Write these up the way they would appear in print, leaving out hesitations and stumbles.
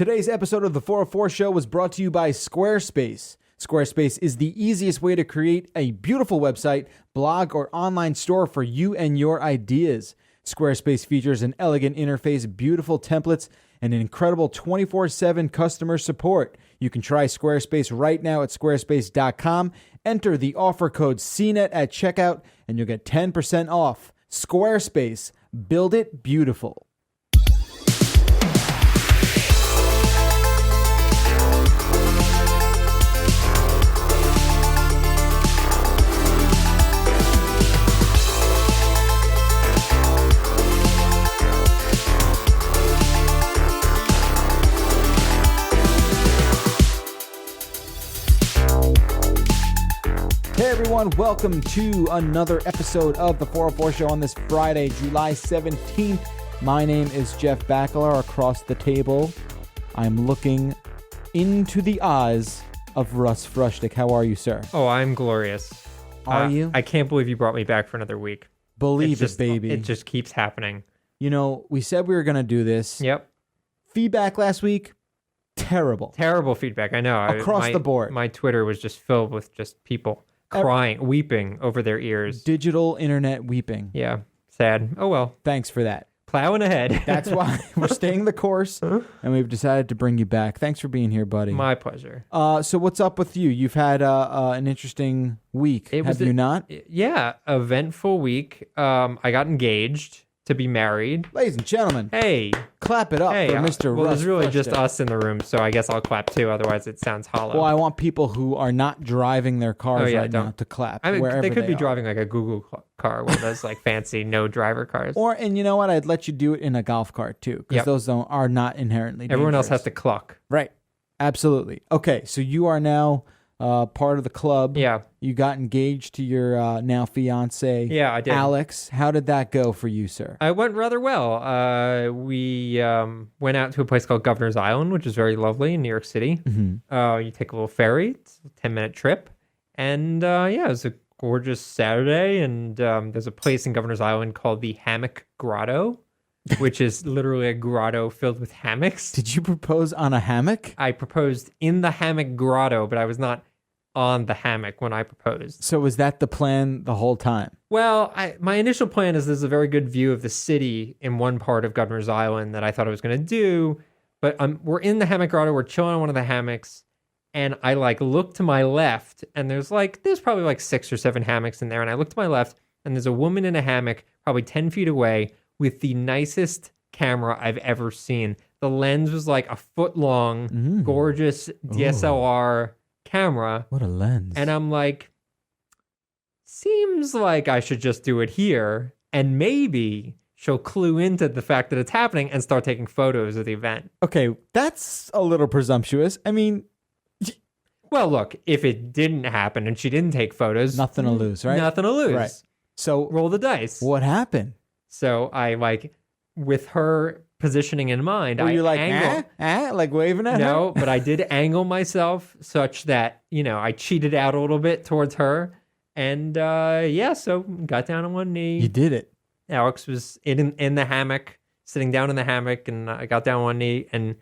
Today's episode of the 404 Show was brought to you by Squarespace. Squarespace is the easiest way to create a beautiful website, blog, or online store for you and your ideas. Squarespace features an elegant interface, beautiful templates, and an incredible 24/7 customer support. You can try Squarespace right now at squarespace.com. Enter the offer code CNET at checkout, and you'll get 10% off. Squarespace. Build it beautiful. Hey everyone, welcome to another episode of the 404 Show on this Friday, July 17th. My name is Jeff Bakalar. Across the table, I'm looking into the eyes of Russ Frushtick. How are you, sir? Oh, I'm glorious. Are you? I can't believe you brought me back for another week. Believe it, baby. It just keeps happening. You know, we said we were going to do this. Yep. Feedback last week, terrible. Terrible feedback, I know. Across the board. My Twitter was just filled with just people crying, weeping over their ears. Digital internet weeping. Yeah, sad. Oh well. Thanks for that. Plowing ahead. That's why we're staying the course, and we've decided to bring you back. Thanks for being here, buddy. My pleasure. So what's up with you? You've had an interesting week, have you not? Yeah, eventful week. I got engaged to be married. Ladies and gentlemen, hey, clap it up for Mr. Well, Russ there's really Frushtick. just us in the room, so I guess I'll clap too. Otherwise, it sounds hollow. Well, I want people who are not driving their cars now to clap. I mean, wherever they could be are. driving like a Google car, one of those like fancy no driver cars. And you know what? I'd let you do it in a golf cart too, because those are not inherently dangerous. Everyone else has to cluck. Right. Absolutely. Okay, so you are now part of the club. Yeah. You got engaged to your now fiance. Yeah, I did. Alex. How did that go for you, sir? I went rather well. We went out to a place called Governor's Island, which is very lovely in New York City. Mm-hmm. You take a little ferry. It's a 10-minute trip. And it was a gorgeous Saturday. And there's a place in Governor's Island called the Hammock Grotto, which is literally a grotto filled with hammocks. Did you propose on a hammock? I proposed in the Hammock Grotto, but I was not on the hammock when I proposed. So was that the plan the whole time? Well, my initial plan is there's a very good view of the city in one part of Governor's Island that I thought I was going to do. But we're in the Hammock Grotto. We're chilling on one of the hammocks. And I look to my left, and there's probably 6 or 7 hammocks in there. And I look to my left, and there's a woman in a hammock probably 10 feet away with the nicest camera I've ever seen. The lens was like a foot long, gorgeous DSLR camera. What a lens. And I'm like, seems like I should just do it here, and maybe she'll clue into the fact that it's happening and start taking photos of the event. Okay, that's a little presumptuous. I mean, well, look, if it didn't happen and she didn't take photos, nothing to lose, right? Nothing to lose. Right. So roll the dice. What happened? So I with her positioning in mind, Were you like waving at her? No, but I did angle myself such that, I cheated out a little bit towards her. And so got down on one knee. You did it. Alex was in the hammock, sitting down in the hammock, and I got down on one knee. And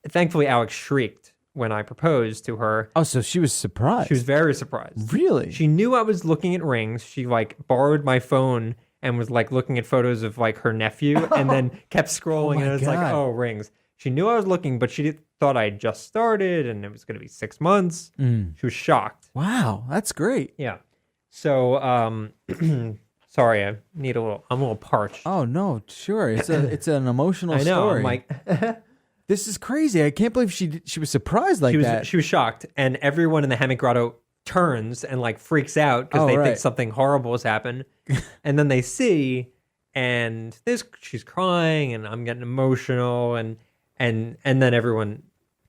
thankfully, Alex shrieked when I proposed to her. Oh, so she was surprised. She was very surprised. Really? She knew I was looking at rings. She borrowed my phone and was looking at photos of her nephew, and then kept scrolling, and it was oh, rings. She knew I was looking, but she thought I had just started and it was going to be 6 months. She was shocked. Wow, that's great. Yeah. So, sorry, I'm a little parched. Oh no, sure. It's an emotional I know. story. I'm like, this is crazy. I can't believe she was surprised that. She was shocked, and everyone in the Hammock Grotto turns and freaks out because they think something horrible has happened. And then they see, and she's crying, and I'm getting emotional, and then everyone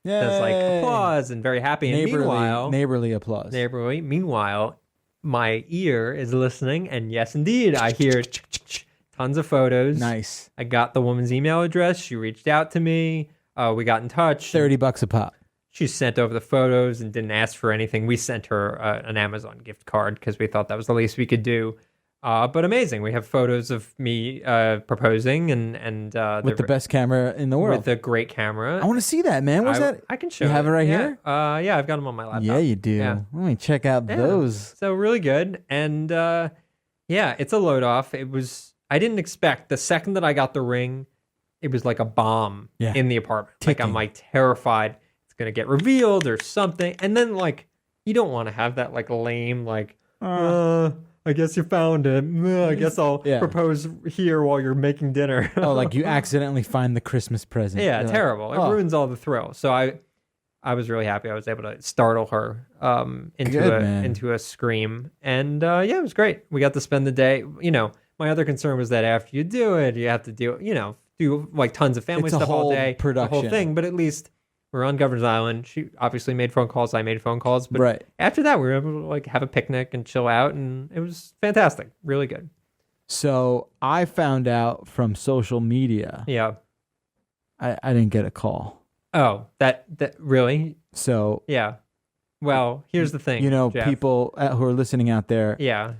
does applause and very happy. And neighborly applause. Meanwhile, my ear is listening, and yes, indeed, I hear tons of photos. Nice. I got the woman's email address. She reached out to me. We got in touch. $30 a pop. She sent over the photos and didn't ask for anything. We sent her an Amazon gift card because we thought that was the least we could do. But amazing. We have photos of me proposing and With the best camera in the world. with a great camera. I want to see that, man. Where's that? I can show You have it right yeah. here? Yeah, I've got them on my laptop. Yeah, you do. Yeah. Let me check out Yeah. those. So really good. And yeah, it's a load off. I didn't expect the second that I got the ring, it was like a bomb in the apartment. Ticking. Like I'm like terrified it's gonna get revealed or something. And then like you don't want to have that like lame like I guess you found it. I guess I'll propose here while you're making dinner. Oh, like you accidentally find the Christmas present. Yeah, You're terrible. Like, it ruins all the thrill. So I was really happy I was able to startle her into a scream. And yeah, it was great. We got to spend the day. You know, my other concern was that after you do it, you have to do like tons of family stuff all day. Production. The whole thing. But at least we're on Governor's Island. She obviously made phone calls. I made phone calls. But after that, we were able to like have a picnic and chill out. And it was fantastic. Really good. So I found out from social media. Yeah. I didn't get a call. Oh, that really? So yeah. Well, here's the thing. You know, Jeff. people who are listening out there. Yeah.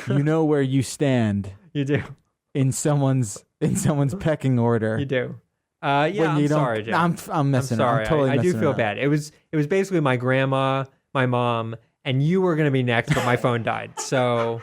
You know where you stand. You do. In someone's pecking order. You do. Yeah, I'm sorry, Jeff. I'm messing. I'm sorry. I'm totally I do messing feel around. bad. It was basically my grandma, my mom, and you were going to be next, but my phone died. So,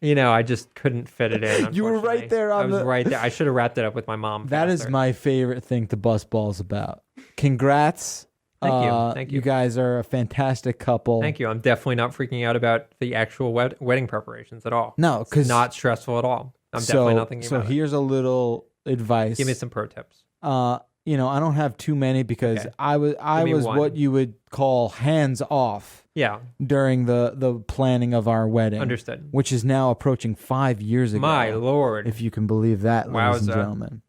you know, I just couldn't fit it in. You were right there I was right there. I should have wrapped it up with my mom. That is my favorite thing to bust balls about. Congrats. Thank you. Thank you. You guys are a fantastic couple. Thank you. I'm definitely not freaking out about the actual wedding preparations at all. No, because not stressful at all. I'm definitely not thinking about it. So here's a little advice. Give me some pro tips. You know, I don't have too many because I was one. what you would call hands off. Yeah. During the planning of our wedding. Understood. Which is now approaching 5 years ago. My Lord. If you can believe that, ladies and gentlemen.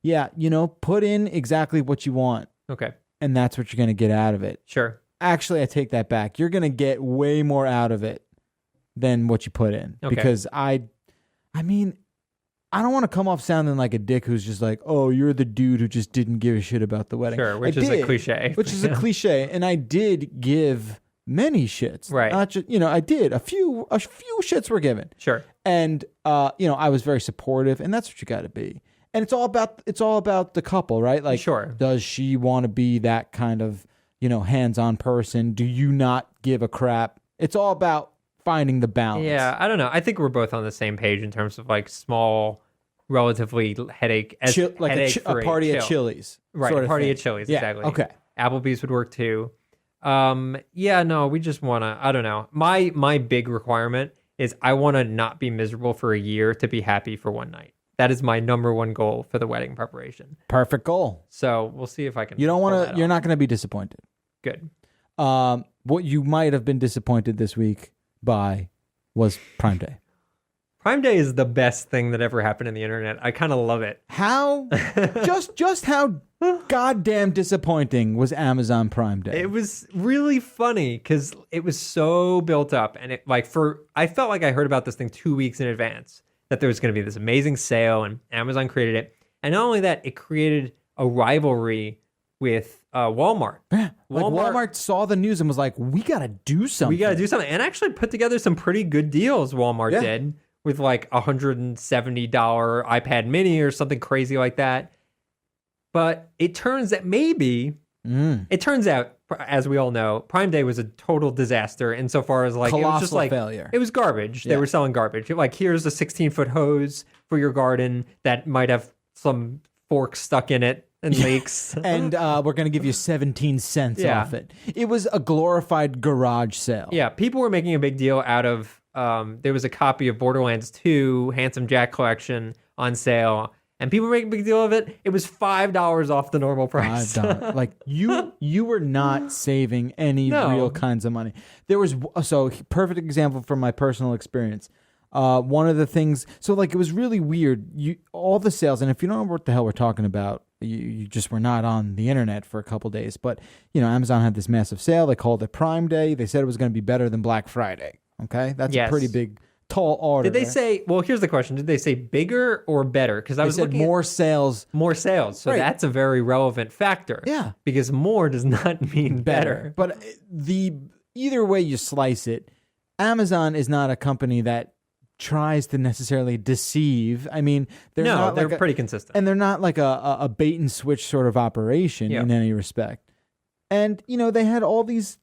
Yeah, you know, put in exactly what you want. Okay. And that's what you're going to get out of it. Sure. Actually, I take that back. You're going to get way more out of it than what you put in. Okay. Because I mean, I don't want to come off sounding like a dick who's just like, oh, you're the dude who just didn't give a shit about the wedding. Sure, which is a cliche. Which is a cliche. And I did give many shits. Right. Not just, you know, I did. A few shits were given. Sure. And, you know, I was very supportive, and that's what you got to be. And it's all about the couple, right? Like, sure. Does she want to be that kind of, you know, hands-on person? Do you not give a crap? It's all about finding the balance. Yeah, I don't know. I think we're both on the same page in terms of like small, relatively headache, like a party at Chili's, right? Sort a of party thing. at Chili's, yeah, exactly. Okay. Applebee's would work too. Yeah, no, we just wanna. I don't know. My big requirement is I want to not be miserable for a year to be happy for one night. That is my number one goal for the wedding preparation. Perfect goal. So we'll see if I can. You don't want to. You're not going to be disappointed. Good. What you might have been disappointed this week by was PrimeDay. PrimeDay is the best thing that ever happened in the internet. I kind of love it. How just how goddamn disappointing was Amazon Prime Day? It was really funny because it was so built up, and I felt like I heard about this thing 2 weeks in advance that there was going to be this amazing sale, and Amazon created it. And not only that, it created a rivalry with Walmart. Yeah, Walmart saw the news and was like, we got to do something. We got to do something. And actually put together some pretty good deals, Walmart did, with like $170 iPad mini or something crazy like that. But it turns out it turns out, as we all know, Prime Day was a total disaster insofar as like colossal it was just like failure. It was garbage. They were selling garbage. Like, here's a 16-foot hose for your garden that might have some forks stuck in it and leaks. And we're going to give you 17 cents off it. It was a glorified garage sale. Yeah, people were making a big deal out of there was a copy of Borderlands 2 Handsome Jack Collection on sale. And people were making a big deal of it. It was $5 off the normal price. $5. Like you were not saving any real kinds of money. There was perfect example from my personal experience. One of the things, so like it was really weird. All the sales, and if you don't know what the hell we're talking about, you just were not on the internet for a couple days. But you know, Amazon had this massive sale. They called it Prime Day. They said it was going to be better than Black Friday. Okay, that's a pretty big. Tall order. Did they say? Well, here's the question: did they say bigger or better? Because I was looking more sales. More sales. So that's a very relevant factor. Yeah, because more does not mean better. But either way you slice it, Amazon is not a company that tries to necessarily deceive. I mean, they're pretty consistent. and they're not like a bait and switch sort of operation in any respect. And they had all these,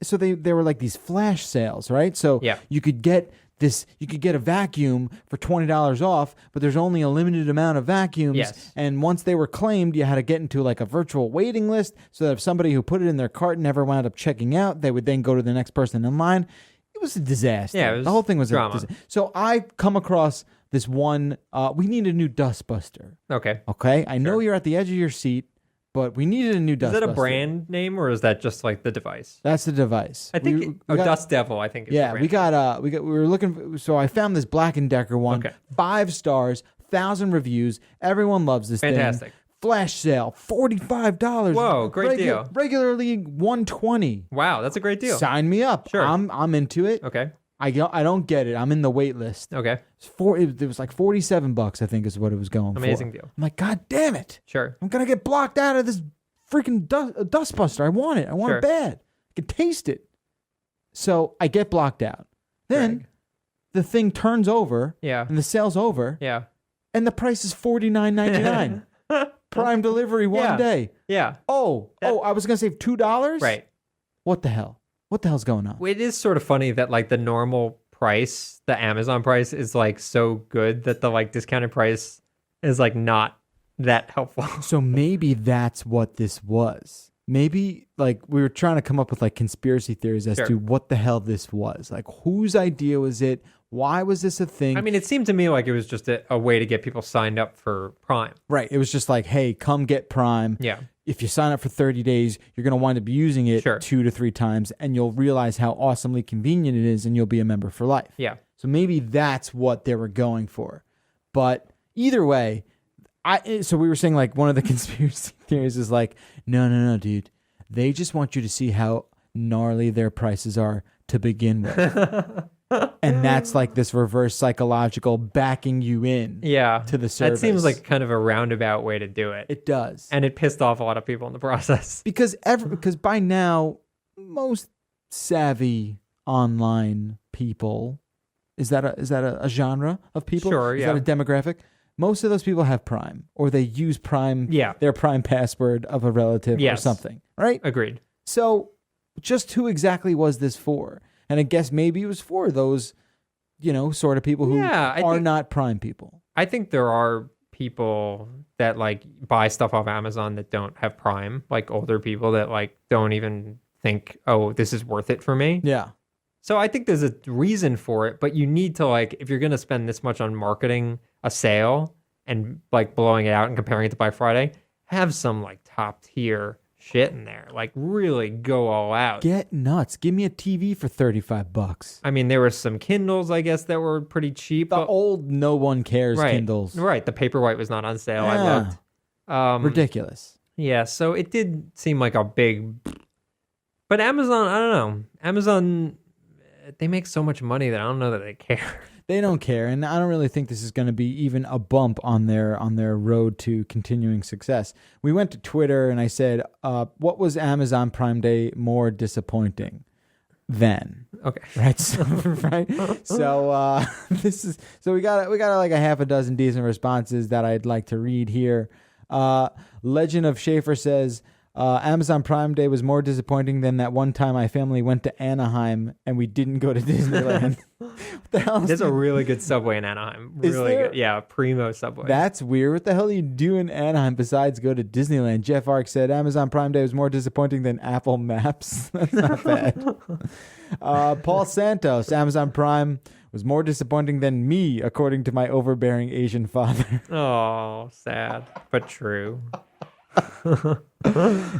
so they were like these flash sales, right? So you could get a vacuum for $20 off, but there's only a limited amount of vacuums. Yes. And once they were claimed, you had to get into like a virtual waiting list so that if somebody who put it in their cart never wound up checking out, they would then go to the next person in line. It was a disaster. Yeah, the whole thing was drama. a disaster. So I come across this one, we need a new dustbuster. Okay. I know you're at the edge of your seat, but we needed a new dustbuster. Is that a brand name or is that just like the device? That's the device. I think Dust Devil, I think. Is the brand. we were looking. So I found this Black & Decker one. Okay. 5 stars, 1,000 reviews. Everyone loves this thing. Fantastic. Flash sale, $45. Whoa, great deal. Regularly $120. Wow, that's a great deal. Sign me up. Sure. I'm into it. Okay. I don't get it. I'm in the wait list. Okay. It was like $47, I think, is what it was going for. Amazing deal. I'm like, God damn it! Sure. I'm gonna get blocked out of this freaking dustbuster. I want it. I want it bad. I can taste it. So I get blocked out. Then the thing turns over. Yeah. And the sale's over. Yeah. And the price is $49.99. Prime delivery one day. Yeah. I was gonna save $2. Right. What the hell? What the hell's going on? It is sort of funny that like the normal price, the Amazon price, is like so good that the like discounted price is like not that helpful. So maybe that's what this was. Maybe like we were trying to come up with like conspiracy theories as to what the hell this was. Like whose idea was it? Why was this a thing? I mean, it seemed to me like it was just a way to get people signed up for Prime. Right. It was just like, hey, come get Prime. Yeah. If you sign up for 30 days, you're going to wind up using it 2 to 3 times, and you'll realize how awesomely convenient it is, and you'll be a member for life. Yeah. So maybe that's what they were going for. But either way, so we were saying like one of the conspiracy theories is like, no, dude. They just want you to see how gnarly their prices are to begin with. And that's like this reverse psychological backing you in to the service. That seems like kind of a roundabout way to do it. It does. And it pissed off a lot of people in the process. Because by now, most savvy online people, is that a genre of people? Sure, Is that a demographic? Most of those people have Prime, or they use Prime, their Prime password of a relative or something, right? Agreed. So just who exactly was this for? And I guess maybe it was for those, sort of people who are not Prime people. I think there are people that like buy stuff off Amazon that don't have Prime, like older people that like don't even think, oh, this is worth it for me. Yeah. So I think there's a reason for it, but you need to like, if you're going to spend this much on marketing a sale and like blowing it out and comparing it to Black Friday, have some like top tier shit in there. Like really go all out. Get nuts. Give me a TV for $35. I mean, there were some Kindles, I guess, that were pretty cheap. The old no one cares Kindles. Right. The Paperwhite was not on sale. I looked. Ridiculous. Yeah. So it did seem like a big, but Amazon, I don't know. Amazon, they make so much money that I don't know that they care. They don't care, and I don't really think this is going to be even a bump on their road to continuing success. We went to Twitter, and I said, "What was Amazon Prime Day more disappointing than?" Okay, right, So we got like a half a dozen decent responses that I'd like to read here. Legend of Schaefer says, Amazon Prime Day was more disappointing than that one time my family went to Anaheim and we didn't go to Disneyland. What the hell? There's a really good Subway in Anaheim. Really good. Yeah, primo Subway. That's weird. What the hell do you do in Anaheim besides go to Disneyland? Jeff Ark said Amazon Prime Day was more disappointing than Apple Maps. That's not bad. Paul Santos, Amazon Prime was more disappointing than me, according to my overbearing Asian father. Oh, sad, but true.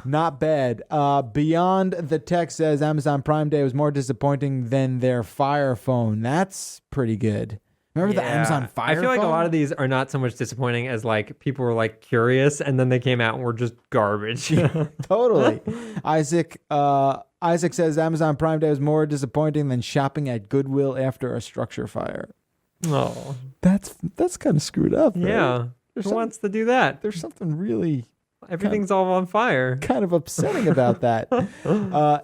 Not bad. Beyond the Text says Amazon Prime Day was more disappointing than their Fire Phone. That's pretty good. Remember the Amazon Fire Phone? I feel like a lot of these are not so much disappointing as like people were like curious and then they came out and were just garbage. Totally. Isaac says Amazon Prime Day was more disappointing than shopping at Goodwill after a structure fire. Oh, that's kind of screwed up. Right? Yeah. Who wants to do that? There's something really Everything's all on fire. Kind of upsetting about that.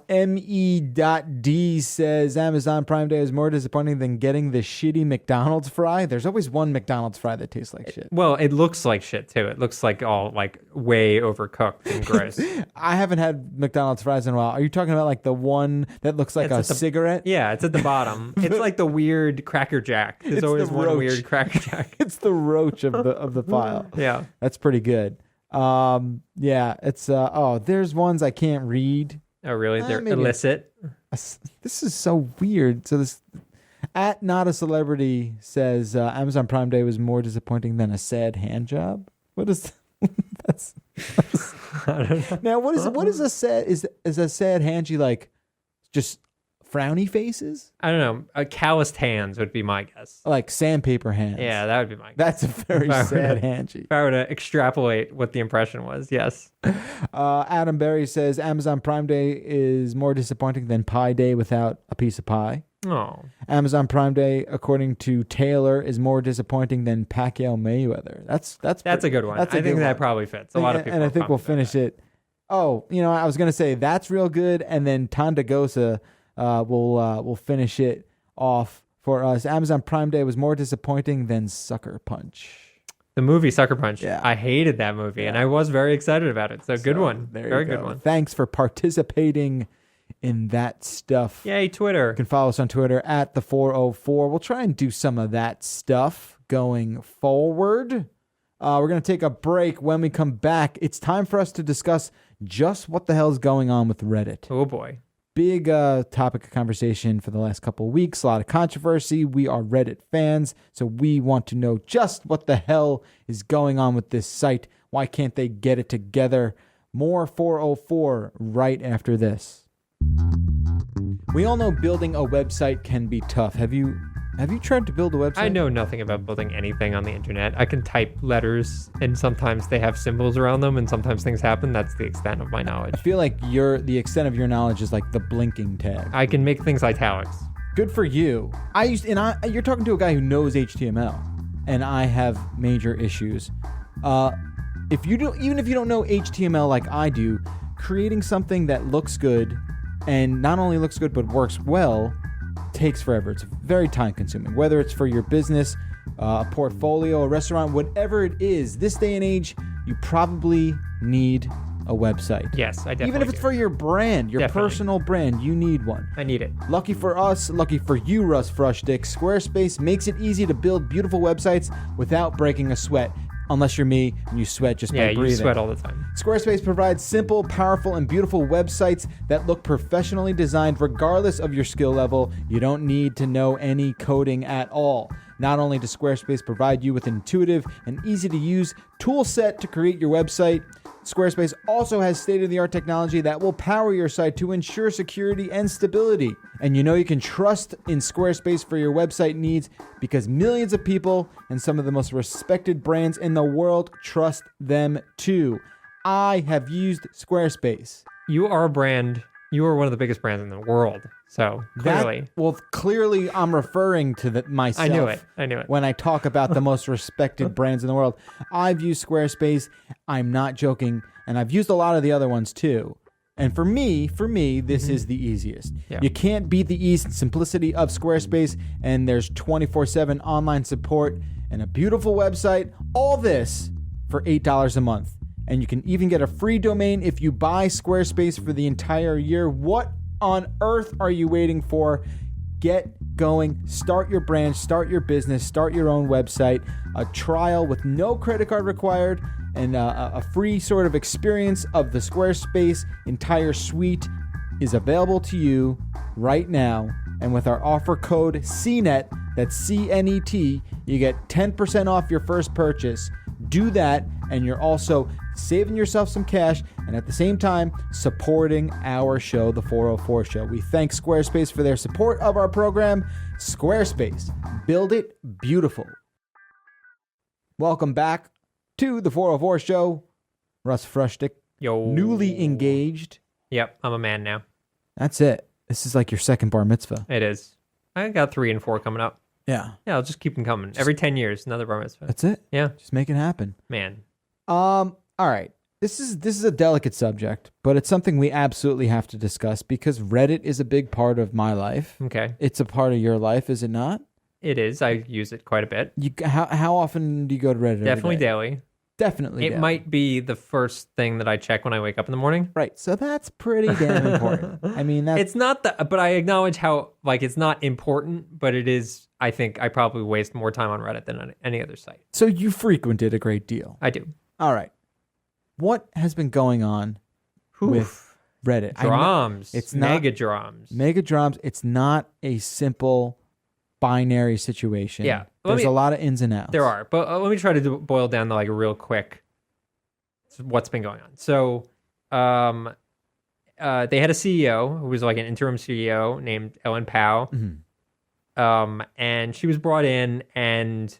Me.D says Amazon Prime Day is more disappointing than getting the shitty McDonald's fry. There's always one McDonald's fry that tastes like shit. Well, it looks like shit too. It looks like all like way overcooked and gross. I haven't had McDonald's fries in a while. Are you talking about like the one that looks like a cigarette? Yeah, it's at the bottom. It's like the weird Cracker Jack. There's always one roach. weird Cracker Jack. It's the roach of the pile. Yeah. That's pretty good. Yeah, it's there's ones I can't read. Oh, really? They're maybe. Illicit. This is so weird. So this at Not a Celebrity says Amazon Prime Day was more disappointing than a sad hand job. What is that's I don't know. now what is a sad is a sad hand like just frowny faces? I don't know. Calloused hands would be my guess. Like sandpaper hands. Yeah, that would be my guess. That's a very sad handshake. If I were to extrapolate what the impression was, yes. Adam Berry says Amazon Prime Day is more disappointing than Pie Day without a piece of pie. Oh. Amazon Prime Day, according to Taylor, is more disappointing than Pacquiao Mayweather. That's a good one. I think that probably fits. A lot of people. And I think we'll finish it. Oh, I was gonna say that's real good, and then Tandagosa will finish it off for us. Amazon Prime Day was more disappointing than Sucker Punch. The movie Sucker Punch. Yeah. I hated that movie, and I was very excited about it. So good one. Very good one. Thanks for participating in that stuff. Yay, Twitter. You can follow us on Twitter at the 404. We'll try and do some of that stuff going forward. We're going to take a break. When we come back, it's time for us to discuss just what the hell is going on with Reddit. Oh, boy. Big topic of conversation for the last couple of weeks. A lot of controversy. We are Reddit fans, so we want to know just what the hell is going on with this site. Why can't they get it together? More 404 right after this. We all know building a website can be tough. Have you tried to build a website? I know nothing about building anything on the internet. I can type letters, and sometimes they have symbols around them, and sometimes things happen. That's the extent of my knowledge. I feel like the extent of your knowledge is like the blinking tag. I can make things italics. Good for you. You're talking to a guy who knows HTML, and I have major issues. Even if you don't know HTML like I do, creating something that looks good and not only looks good but works well takes forever. It's very time consuming. Whether it's for your business, a portfolio, a restaurant, whatever it is, this day and age, you probably need a website. Yes, I definitely Even if it's for your brand, your personal brand, you need one. I need it. Lucky for us, lucky for you, Russ Frushtick, Squarespace makes it easy to build beautiful websites without breaking a sweat. Unless you're me and you sweat just by breathing. Yeah, you sweat all the time. Squarespace provides simple, powerful, and beautiful websites that look professionally designed regardless of your skill level. You don't need to know any coding at all. Not only does Squarespace provide you with an intuitive and easy-to-use tool set to create your website, Squarespace also has state-of-the-art technology that will power your site to ensure security and stability. And you can trust in Squarespace for your website needs because millions of people and some of the most respected brands in the world trust them too. I have used Squarespace. You are a brand. You are one of the biggest brands in the world. So clearly. Clearly I'm referring to myself. I knew it. When I talk about the most respected brands in the world. I've used Squarespace. I'm not joking. And I've used a lot of the other ones too. And for me, this is the easiest. Yeah. You can't beat the ease and simplicity of Squarespace. And there's 24/7 online support and a beautiful website. All this for $8 a month. And you can even get a free domain if you buy Squarespace for the entire year. What on earth are you waiting for? Get going. Start your brand, start your business, start your own website. A trial with no credit card required and a free sort of experience of the Squarespace entire suite is available to you right now. And with our offer code CNET, that's CNET, you get 10% off your first purchase. Do that, and you're also saving yourself some cash and at the same time supporting our show, The 404 Show. We thank Squarespace for their support of our program. Squarespace, build it beautiful. Welcome back to The 404 Show. Russ Frushtick, newly engaged. Yep, I'm a man now. That's it. This is like your second bar mitzvah. It is. I got 3 and 4 coming up. Yeah. Yeah, I'll just keep them coming. Every 10 years, another bar mitzvah. That's it. Yeah. Just make it happen. Man. All right. This is a delicate subject, but it's something we absolutely have to discuss because Reddit is a big part of my life. Okay. It's a part of your life, is it not? It is. I use it quite a bit. How often do you go to Reddit? Definitely every day? daily. Definitely. It daily. might be the first thing that I check when I wake up in the morning. Right. So that's pretty damn important. I mean, It's not that, but I acknowledge how, like, it's not important, but it is. I think I probably waste more time on Reddit than on any other site. so you frequent it a great deal. I do. All right. What has been going on with Reddit? Drums. It's not mega drums. mega drums. It's not a simple binary situation. Yeah. There's a lot of ins and outs. There are, but let me try to boil down to like real quick what's been going on. So, they had a CEO who was like an interim CEO named Ellen Pao, and she was brought in, and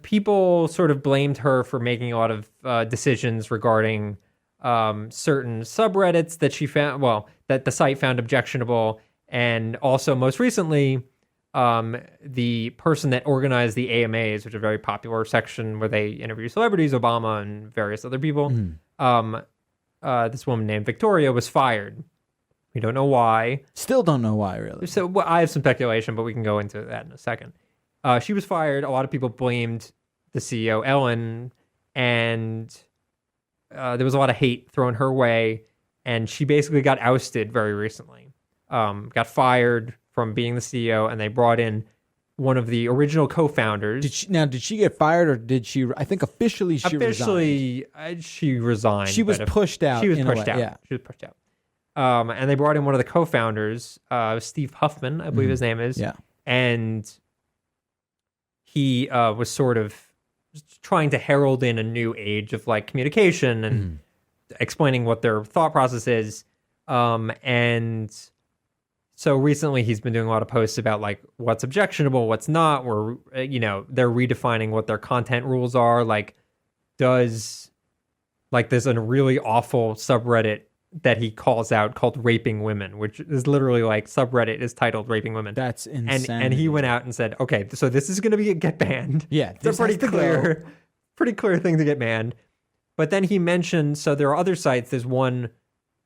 people sort of blamed her for making a lot of decisions regarding certain subreddits that she found, that the site found objectionable, and also most recently, the person that organized the AMAs, which is a very popular section where they interview celebrities, Obama and various other people. This woman named Victoria was fired. We don't know why. Still don't know why, really. So I have some speculation, but we can go into that in a second. She was fired. A lot of people blamed the CEO, Ellen, and there was a lot of hate thrown her way. And she basically got ousted very recently. Got fired from being the CEO, and they brought in one of the original co-founders. Did she get fired, or did she? I think officially she resigned. She resigned. She was pushed out. She was in pushed a way. out. Yeah. She was pushed out. And they brought in one of the co-founders, Steve Huffman, I believe his name is. Yeah. And he was sort of trying to herald in a new age of like communication and explaining what their thought process is. And so recently he's been doing a lot of posts about like what's objectionable, what's not, or, they're redefining what their content rules are. Like, there's a really awful subreddit that he calls out called Raping Women, which is literally like subreddit is titled Raping Women. That's insane. And he went out and said, okay, so this is going to get banned. Yeah. It's a pretty clear thing to get banned. But then he mentioned, so there are other sites. There's one,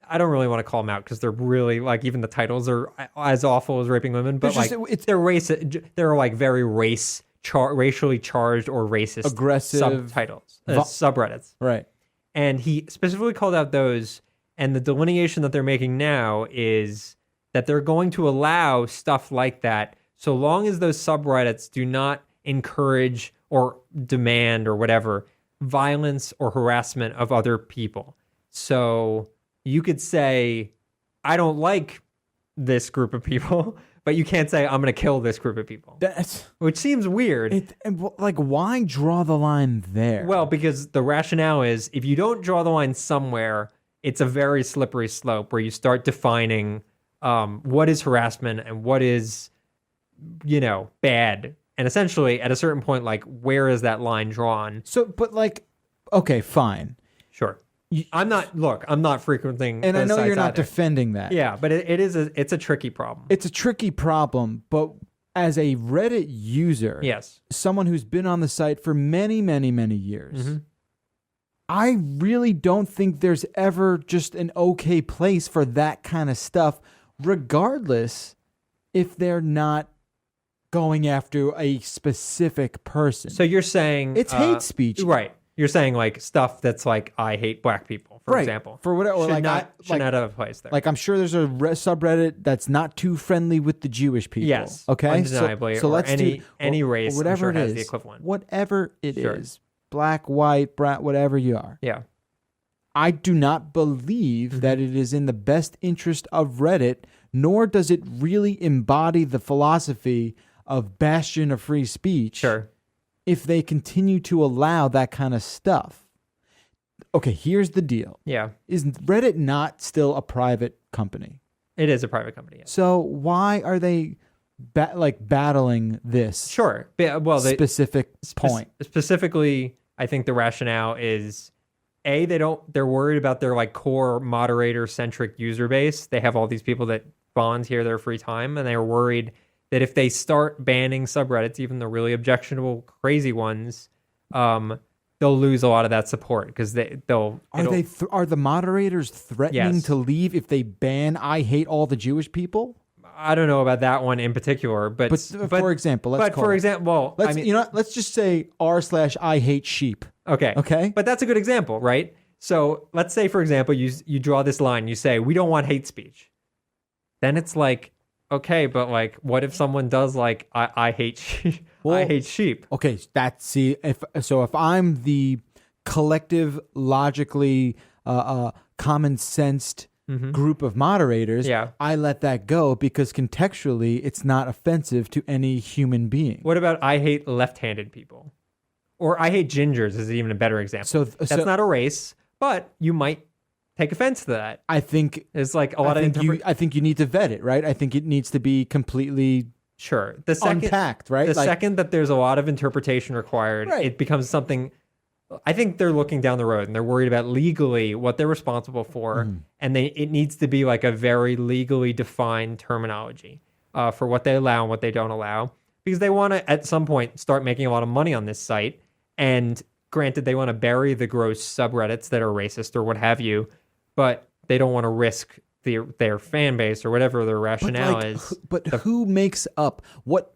I don't really want to call them out because they're really like, even the titles are as awful as Raping Women, but they're like very racially charged or racist, aggressive subtitles, subreddits. Right. And he specifically called out those. And the delineation that they're making now is that they're going to allow stuff like that so long as those subreddits do not encourage or demand or whatever violence or harassment of other people. So you could say, I don't like this group of people, but you can't say, I'm going to kill this group of people. Which seems weird. Why draw the line there? Well, because the rationale is if you don't draw the line somewhere, it's a very slippery slope where you start defining what is harassment and what is, bad. And essentially, at a certain point, like, where is that line drawn? So, but like, okay, fine. Sure. I'm not frequenting and I know you're not either. Defending that. Yeah, but it's a tricky problem. It's a tricky problem, but as a Reddit user, yes, someone who's been on the site for many, many, many years, I really don't think there's ever just an okay place for that kind of stuff, regardless if they're not going after a specific person. So you're saying it's hate speech, right? You're saying like stuff that's like I hate black people, for example, for whatever, or should not have a place there. Like I'm sure there's a subreddit that's not too friendly with the Jewish people. Yes, okay, undeniably. So let's any race, whatever I'm sure it has is, the equivalent. Whatever it is, black, white, brown, whatever you are. Yeah. I do not believe that it is in the best interest of Reddit, nor does it really embody the philosophy of bastion of free speech. Sure. If they continue to allow that kind of stuff. Okay, here's the deal. Yeah. Is Reddit not still a private company? It is a private company. Yes. So why are they battling this? Sure. Well, specific point. Specifically, I think the rationale is they're worried about their like core moderator centric user base. They have all these people that volunteer their free time, and they are worried that if they start banning subreddits, even the really objectionable, crazy ones, they'll lose a lot of that support because are the moderators threatening Yes. to leave if they ban "I hate all the Jewish people"? I don't know about that one in particular, but For example, let's just say r/I hate sheep. Okay. But that's a good example, right? So let's say, for example, you draw this line, you say, we don't want hate speech. Then it's like, okay, but like, what if someone does like, I hate sheep? Well, I hate sheep. Okay, if I'm the collective, logically, common sensed group of moderators, Yeah. I let that go because contextually it's not offensive to any human being. What about I hate left-handed people? Or I hate gingers is even a better example. That's not a race, but you might take offense to that. I think it's like a lot of I think you need to vet it, right? I think it needs to be completely sure. The second unpacked, right? The second that there's a lot of interpretation required, Right. it becomes something. I think they're looking down the road and they're worried about legally what they're responsible for, and it needs to be like a very legally defined terminology for what they allow and what they don't allow, because they want to at some point start making a lot of money on this site. And granted, they want to bury the gross subreddits that are racist or what have you, but they don't want to risk their fan base or whatever their rationale is. But who makes up what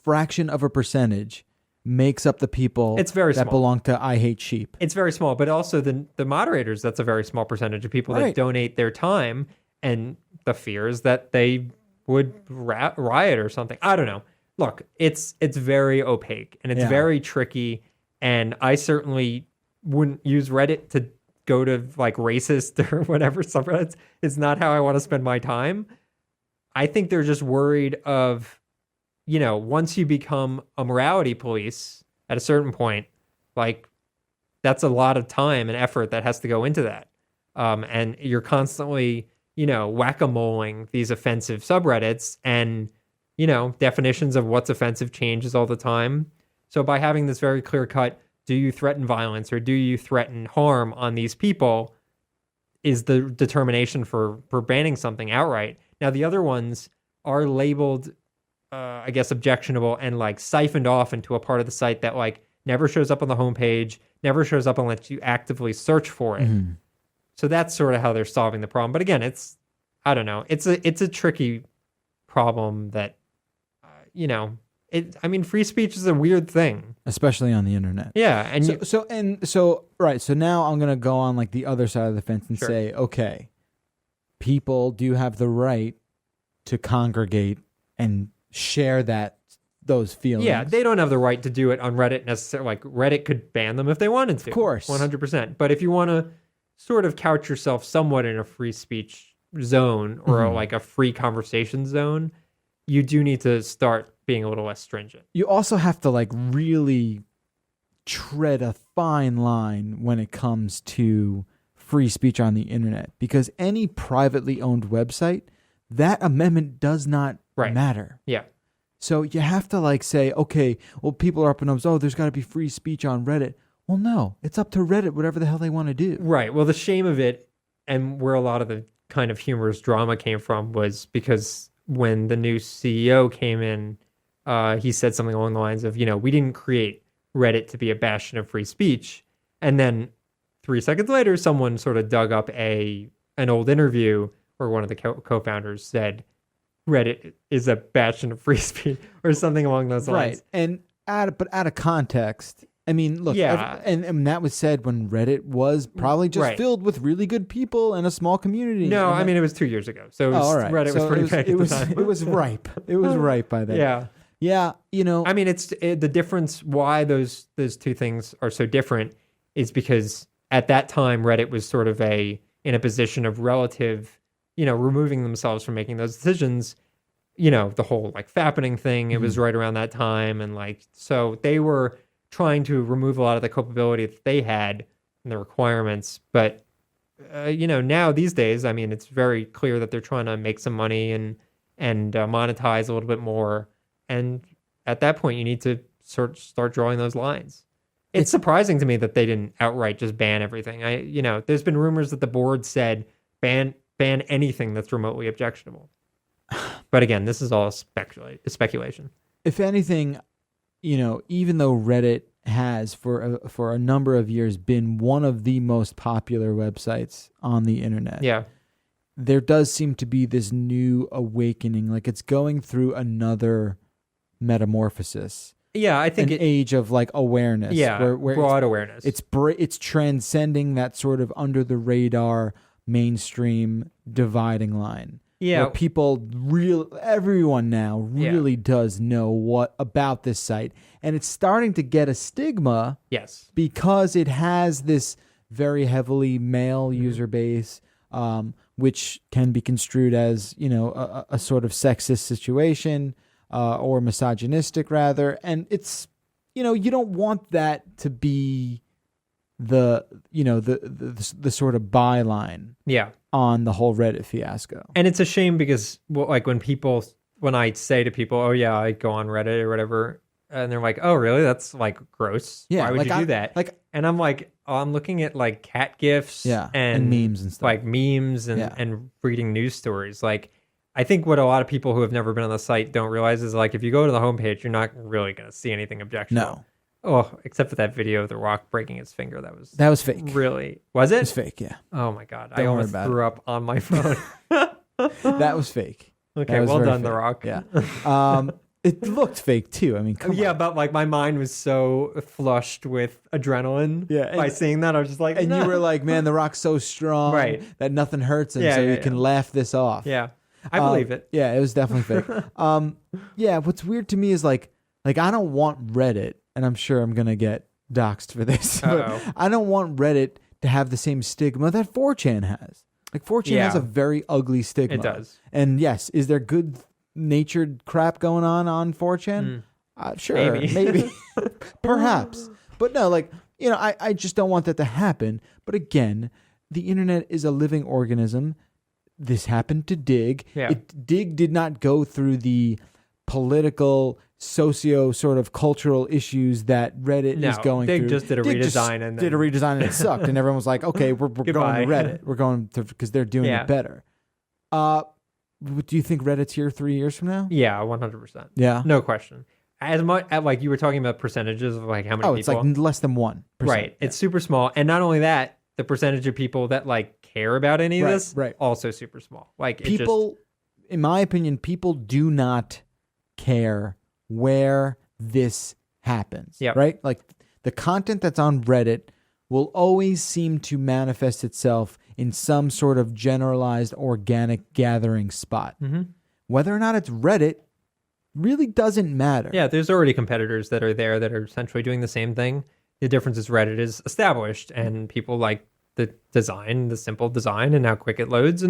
fraction of a percentage makes up the people it's very that small. belong to I hate sheep? It's very small, but also the moderators, that's a very small percentage of people that donate their time, and the fears that they would riot or something. I don't know. Look, it's very opaque and it's very tricky, and I certainly wouldn't use Reddit to go to like racist or whatever subreddits. It's not how I want to spend my time. I think they're just worried of, once you become a morality police at a certain point, like that's a lot of time and effort that has to go into that. And you're constantly, whack-a-moling these offensive subreddits, and, definitions of what's offensive changes all the time. So by having this very clear cut, do you threaten violence or do you threaten harm on these people, is the determination for banning something outright. Now, the other ones are labeled, I guess, objectionable and like siphoned off into a part of the site that like never shows up on the homepage, never shows up unless you actively search for it. So that's sort of how they're solving the problem. But again, I don't know. It's a tricky problem that, free speech is a weird thing, especially on the internet. Yeah, and so now I'm gonna go on like the other side of the fence and say, okay, people do have the right to congregate and share those feelings. Yeah, they don't have the right to do it on Reddit necessarily. Like Reddit could ban them if they wanted to. Of course, 100%. But if you want to sort of couch yourself somewhat in a free speech zone or like a free conversation zone, you do need to start being a little less stringent. You also have to like really tread a fine line when it comes to free speech on the internet, because any privately owned website, that amendment does not matter. Yeah. So you have to like say, okay, well, people are up in arms. Oh, there's got to be free speech on Reddit. Well, no, it's up to Reddit, whatever the hell they want to do. Right. Well, the shame of it, and where a lot of the kind of humorous drama came from, was because when the new CEO came in, he said something along the lines of, we didn't create Reddit to be a bastion of free speech. And then 3 seconds later, someone sort of dug up an old interview where one of the co-founders said Reddit is a bastion of free speech or something along those lines. Right. And out of context, I mean, look, and that was said when Reddit was probably just filled with really good people and a small community. No, it was 2 years ago. So Reddit was pretty big at the time. It was ripe. It was ripe by then. Yeah. Yeah, it's the difference. Why those two things are so different is because at that time Reddit was sort of in a position of relative, removing themselves from making those decisions. The whole like fappening thing. It was right around that time, and like so they were trying to remove a lot of the culpability that they had and the requirements. But now these days, it's very clear that they're trying to make some money and monetize a little bit more. And at that point, you need to start drawing those lines. It's surprising to me that they didn't outright just ban everything. There's been rumors that the board said ban anything that's remotely objectionable. But again, this is all speculation. If anything, even though Reddit has for a number of years been one of the most popular websites on the internet. Yeah. There does seem to be this new awakening, like it's going through another metamorphosis. Yeah, I think an age of like awareness. Yeah, where broad awareness. It's transcending that sort of under the radar mainstream dividing line. Yeah, where everyone now really does know what about this site, and it's starting to get a stigma. Yes, because it has this very heavily male user base, which can be construed as a sort of sexist situation. Or misogynistic rather, and it's you don't want that to be the sort of byline on the whole Reddit fiasco. And it's a shame because like when I say to people, oh yeah, I go on Reddit or whatever, and they're like, oh really, that's like gross, why would you do that? And I'm like, oh, I'm looking at like cat gifs and memes and stuff, like memes and reading news stories. Like I think what a lot of people who have never been on the site don't realize is like if you go to the homepage, you're not really going to see anything objectionable. No. Oh, except for that video of The Rock breaking his finger. That was fake. Really? Was it? It was fake, yeah. Oh my God. I almost threw up on my phone. That was fake. Okay, well done, The Rock. Yeah. It looked fake too. I mean, come on. But like my mind was so flushed with adrenaline by seeing that. I was just like, and you were like, man, The Rock's so strong that nothing hurts him, so you can laugh this off. Yeah. I believe it. Yeah, it was definitely fake. What's weird to me is like I don't want Reddit, and I'm sure I'm gonna get doxxed for this, but I don't want Reddit to have the same stigma that 4chan has. Like 4chan has a very ugly stigma. It does. And yes, is there good natured crap going on 4chan? Sure, maybe. Perhaps. But no, like, I just don't want that to happen. But again, the internet is a living organism. This happened to Dig. Yeah. Dig did not go through the political, socio sort of cultural issues that Reddit is going through. Dig just did a redesign and it sucked, and everyone was like, "Okay, we're going to Reddit. We're going to because they're doing it better." Do you think Reddit's here 3 years from now? Yeah, 100%. Yeah, no question. As much like you were talking about percentages of like how many people. It's like less than 1%. Right. It's super small, and not only that, the percentage of people that like care about any of this also super small. Like people, in my opinion, people do not care where this happens. Yeah. Right. Like the content that's on Reddit will always seem to manifest itself in some sort of generalized organic gathering spot. Mm-hmm. Whether or not it's Reddit really doesn't matter. Yeah, there's already competitors that are there that are essentially doing the same thing. The difference is Reddit is established and people like the simple design and how quick it loads.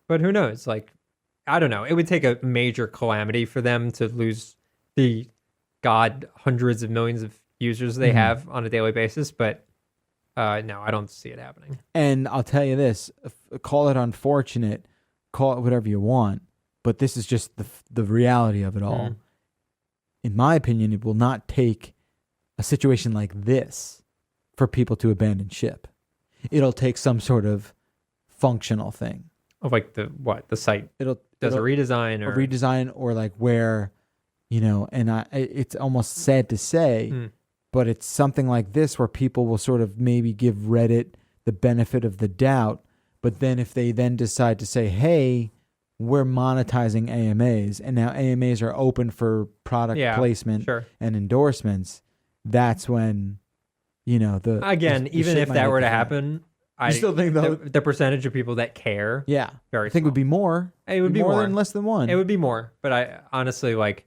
But who knows? Like, I don't know. It would take a major calamity for them to lose the hundreds of millions of users they have on a daily basis. But no, I don't see it happening. And I'll tell you this, call it unfortunate, call it whatever you want, but this is just the reality of it all. In my opinion, it will not take a situation like this for people to abandon ship. It'll take some sort of functional thing. Of like the site does a redesign or like where, and it's almost sad to say, but it's something like this where people will sort of maybe give Reddit the benefit of the doubt. But then if they then decide to say, hey, we're monetizing AMAs and now AMAs are open for product placement and endorsements, that's when, even if that were to happen, I still think the percentage of people that care, very I think small. Would be more. It would be more than less than 1. It would be more, but I honestly like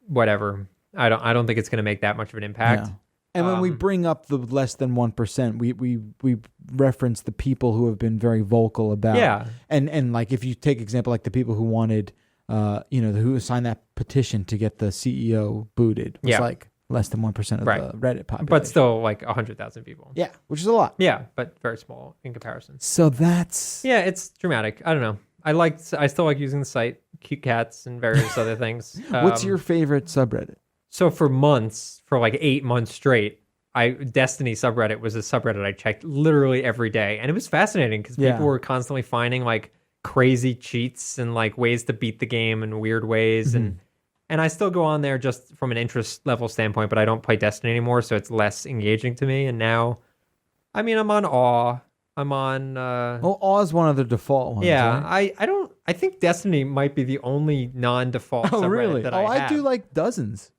whatever. I don't think it's going to make that much of an impact. No. And when we bring up the less than 1%, we reference the people who have been very vocal about and like if you take example like the people who wanted who signed that petition to get the CEO booted was like less than 1% of the Reddit population. But still like 100,000 people. Yeah, which is a lot. Yeah, but very small in comparison. So that's... Yeah, it's dramatic. I don't know. I still like using the site, cute cats and various other things. What's your favorite subreddit? So for like 8 months straight, Destiny subreddit was a subreddit I checked literally every day. And it was fascinating because people were constantly finding like crazy cheats and like ways to beat the game in weird ways. And And I still go on there just from an interest level standpoint, but I don't play Destiny anymore, so it's less engaging to me. And now, I mean, I'm on Awe. I'm on. Well, Awe is one of the default ones. Yeah, right? I don't. I think Destiny might be the only non-default Oh, subreddit really? that Oh, I have. do like dozens.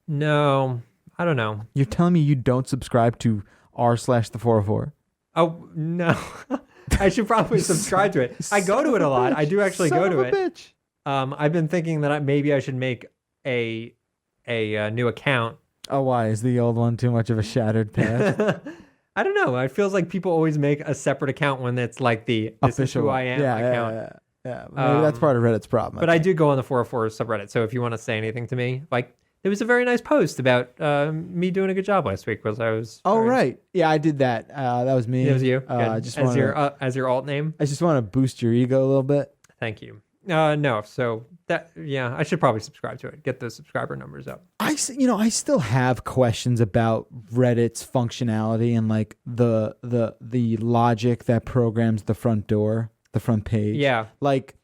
No, I don't know. You're telling me you don't subscribe to r/the404? Oh no, I should probably subscribe to it. I go to it a lot. I do actually go to it. Bitch. I've been thinking that maybe I should make a new account. Oh, why is the old one too much of a shattered past? I don't know. It feels like people always make a separate account when it's like the this is who I am account. Yeah. Maybe that's part of Reddit's problem. But I do go on the 404 subreddit. So if you want to say anything to me, like there was a very nice post about me doing a good job last week. Was I was? Oh, right. Yeah, I did that. That was me. It was you. I Good. just as your alt name. I just want to boost your ego a little bit. Thank you. No. So I should probably subscribe to it. Get the subscriber numbers up. I still have questions about Reddit's functionality and like the logic that programs the front door, the front page. Yeah. Like,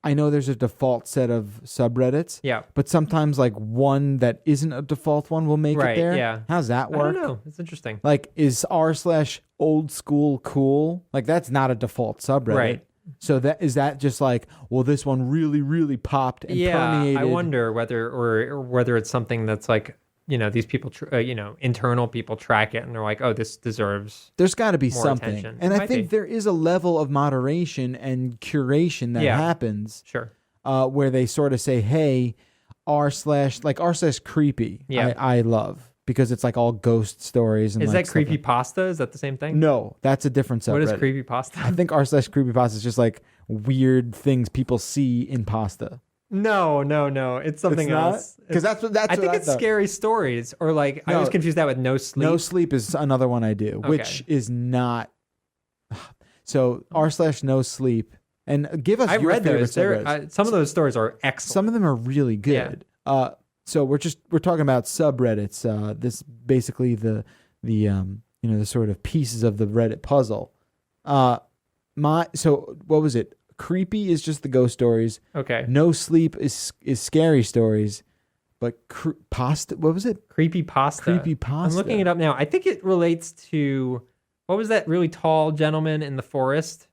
I know there's a default set of subreddits. Yeah. But sometimes like one that isn't a default one will make it there. Yeah. How's that work? I don't know. It's interesting. Like, is r/old school cool? Like, that's not a default subreddit. Right. So is that just like, well, this one really, really popped and permeated? I wonder whether it's something that's like, these people, internal people track it and they're like, oh, this deserves. There's got to be more something. attention. And It I think there is a level of moderation and curation that happens. Sure. Where they sort of say, hey, r/creepy. Yeah. I love. Because it's like all ghost stories. And Is like that creepypasta? Is that the same thing? No, that's a different subreddit. What is creepypasta? I think r/creepypasta is just like weird things people see in pasta. No. It's something else. Because that's what I think it's scary stories, or like I was confused that with no sleep. No sleep is another one I do, which is not. So r/no sleep, and give us. I've your read favorite those. Some of those stories are excellent. Some of them are really good. Yeah. So we're talking about subreddits. This basically the sort of pieces of the Reddit puzzle. So what was it? Creepy is just the ghost stories. Okay. No sleep is scary stories. But pasta, what was it? Creepypasta. I'm looking it up now. I think it relates to what was that really tall gentleman in the forest?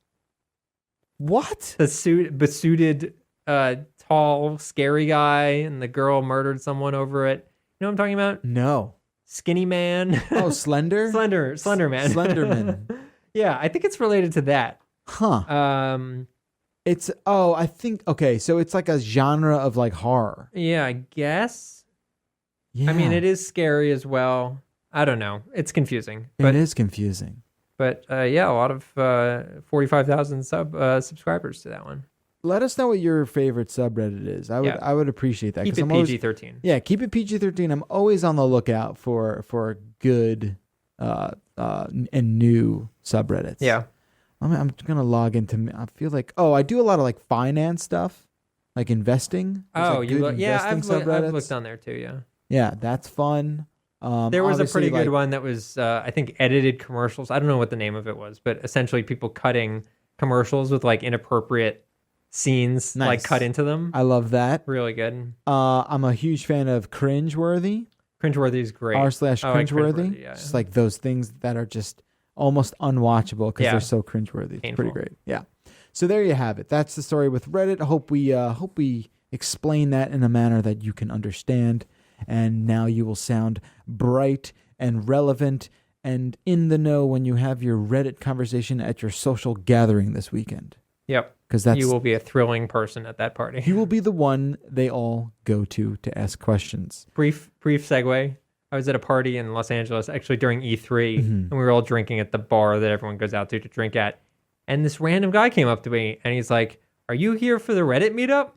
What? The besuited tall, scary guy, and the girl murdered someone over it. You know what I'm talking about? No. Skinny man. Oh, Slender? Slender man. Slenderman. Yeah, I think it's related to that. Huh. I think, okay, so it's like a genre of like horror. Yeah, I guess. Yeah. I mean, it is scary as well. I don't know. It's confusing. It is confusing. But a lot of 45,000 subscribers to that one. Let us know what your favorite subreddit is. I would appreciate that. Keep it PG-13. Yeah, keep it PG-13. I'm always on the lookout for good and new subreddits. Yeah. I'm gonna log into. I feel like I do a lot of like finance stuff, like investing. I've subreddits. looked on there too. Yeah. Yeah, that's fun. There was a pretty good one that was I think edited commercials. I don't know what the name of it was, but essentially people cutting commercials with like inappropriate scenes like cut into them. I love that. Really good. I'm a huge fan of Cringeworthy. Cringeworthy is great. r/Cringeworthy. Yeah. Just like those things that are just almost unwatchable because they're so cringeworthy. It's pretty great. Yeah. So there you have it. That's the story with Reddit. I hope we explain that in a manner that you can understand. And now you will sound bright and relevant and in the know when you have your Reddit conversation at your social gathering this weekend. Yep. Because you will be a thrilling person at that party. You will be the one they all go to ask questions. Brief segue. I was at a party in Los Angeles, actually during E3, and we were all drinking at the bar that everyone goes out to drink at. And this random guy came up to me, and he's like, "Are you here for the Reddit meetup?"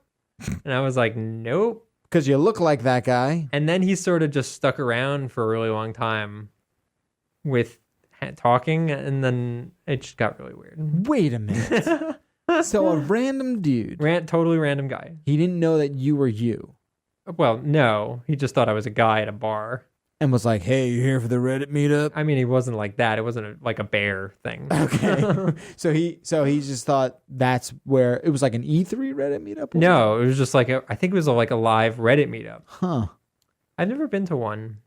And I was like, "Nope." Because you look like that guy. And then he sort of just stuck around for a really long time with talking, and then it just got really weird. Wait a minute. So a random dude. Totally random guy. He didn't know that you were you. Well, no. He just thought I was a guy at a bar. And was like, hey, you here for the Reddit meetup? I mean, he wasn't like that. It wasn't like a bear thing. Okay. so he just thought that's where it was like an E3 Reddit meetup? No, it was just like I think it was like a live Reddit meetup. Huh. I've never been to one.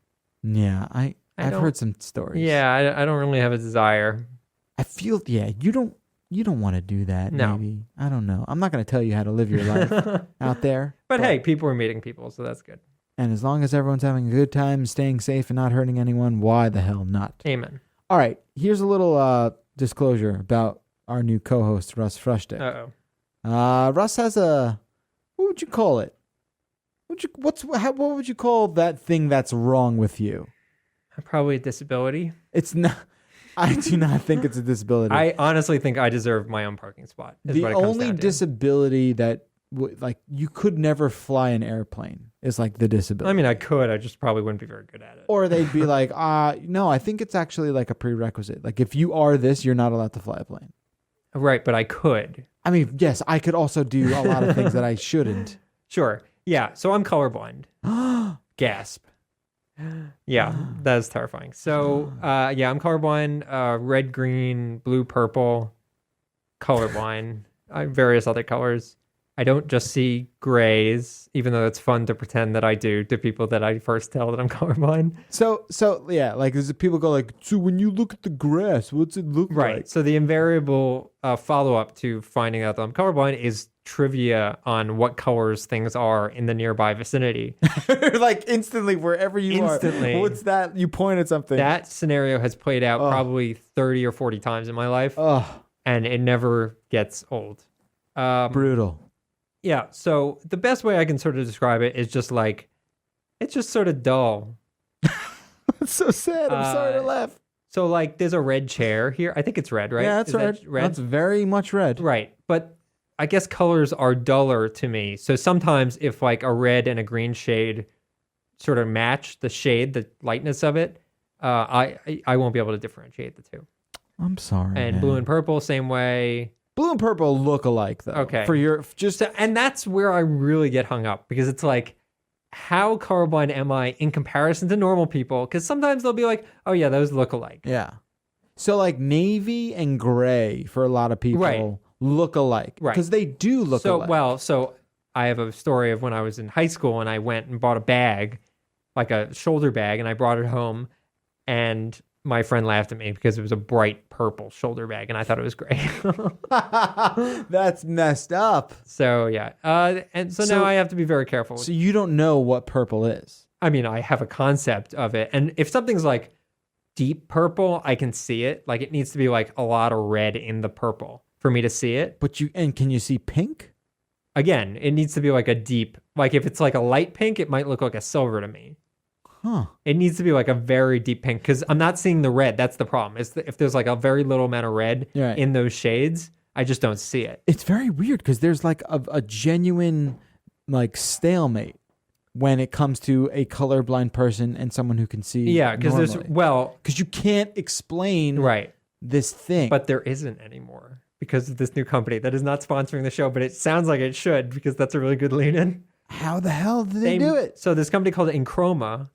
Yeah, I've heard some stories. Yeah, I don't really have a desire. I feel you don't want to do that. No. Maybe. I don't know. I'm not going to tell you how to live your life out there. But hey, people are meeting people, so that's good. And as long as everyone's having a good time, staying safe, and not hurting anyone, why the hell not? Amen. All right. Here's a little disclosure about our new co-host, Russ Frushtick. Russ has a, what would you call it? What would you call that thing that's wrong with you? Probably a disability. It's not. I do not think it's a disability. I honestly think I deserve my own parking spot. The only disability that like you could never fly an airplane is like the disability. I mean, I could. I just probably wouldn't be very good at it. Or they'd be like, no, I think it's actually like a prerequisite. Like if you are this, you're not allowed to fly a plane. Right, but I could. I mean, yes, I could also do a lot of things that I shouldn't. Sure. Yeah. So I'm colorblind. Gasp. Yeah, that is terrifying. So, yeah, I'm colorblind. Red, green, blue, purple. Colorblind. Various other colors. I don't just see grays, even though it's fun to pretend that I do to people that I first tell that I'm colorblind. So yeah, like there's people go like, so when you look at the grass, what's it look like? Right. So the invariable follow-up to finding out that I'm colorblind is trivia on what colors things are in the nearby vicinity. Like instantly, wherever you are. What's that? You point at something. That scenario has played out probably 30 or 40 times in my life. Oh. And it never gets old. Brutal. Yeah, so the best way I can sort of describe it is just like, it's just sort of dull. It's so sad. I'm sorry to laugh. So like there's a red chair here. I think it's red, right? Yeah, that's red. That's very much red. Right. But I guess colors are duller to me. So sometimes if like a red and a green shade sort of match the shade, the lightness of it, I won't be able to differentiate the two. I'm sorry. And man. blue and purple, same way. Blue and purple look alike, though. Okay. For your and that's where I really get hung up because it's like, how colorblind am I in comparison to normal people? Because sometimes they'll be like, oh yeah, those look alike. Yeah. So like navy and gray for a lot of people look alike. Right. Because they do look alike. So I have a story of when I was in high school and I went and bought a bag, like a shoulder bag, and I brought it home, and my friend laughed at me because it was a bright purple shoulder bag, and I thought it was gray. That's messed up. So, yeah. And so now I have to be very careful. So you don't know what purple is? I mean, I have a concept of it. And if something's like deep purple, I can see it. Like, it needs to be like a lot of red in the purple for me to see it. And can you see pink? Again, it needs to be like a deep, like if it's like a light pink, it might look like a silver to me. Huh. It needs to be like a very deep pink because I'm not seeing the red. That's the problem. If there's like a very little amount of red in those shades, I just don't see it. It's very weird because there's like a genuine like stalemate when it comes to a colorblind person and someone who can see. Yeah, because because you can't explain this thing. But there isn't anymore because of this new company that is not sponsoring the show, but it sounds like it should because that's a really good lead in. How the hell did they do it? So this company called Enchroma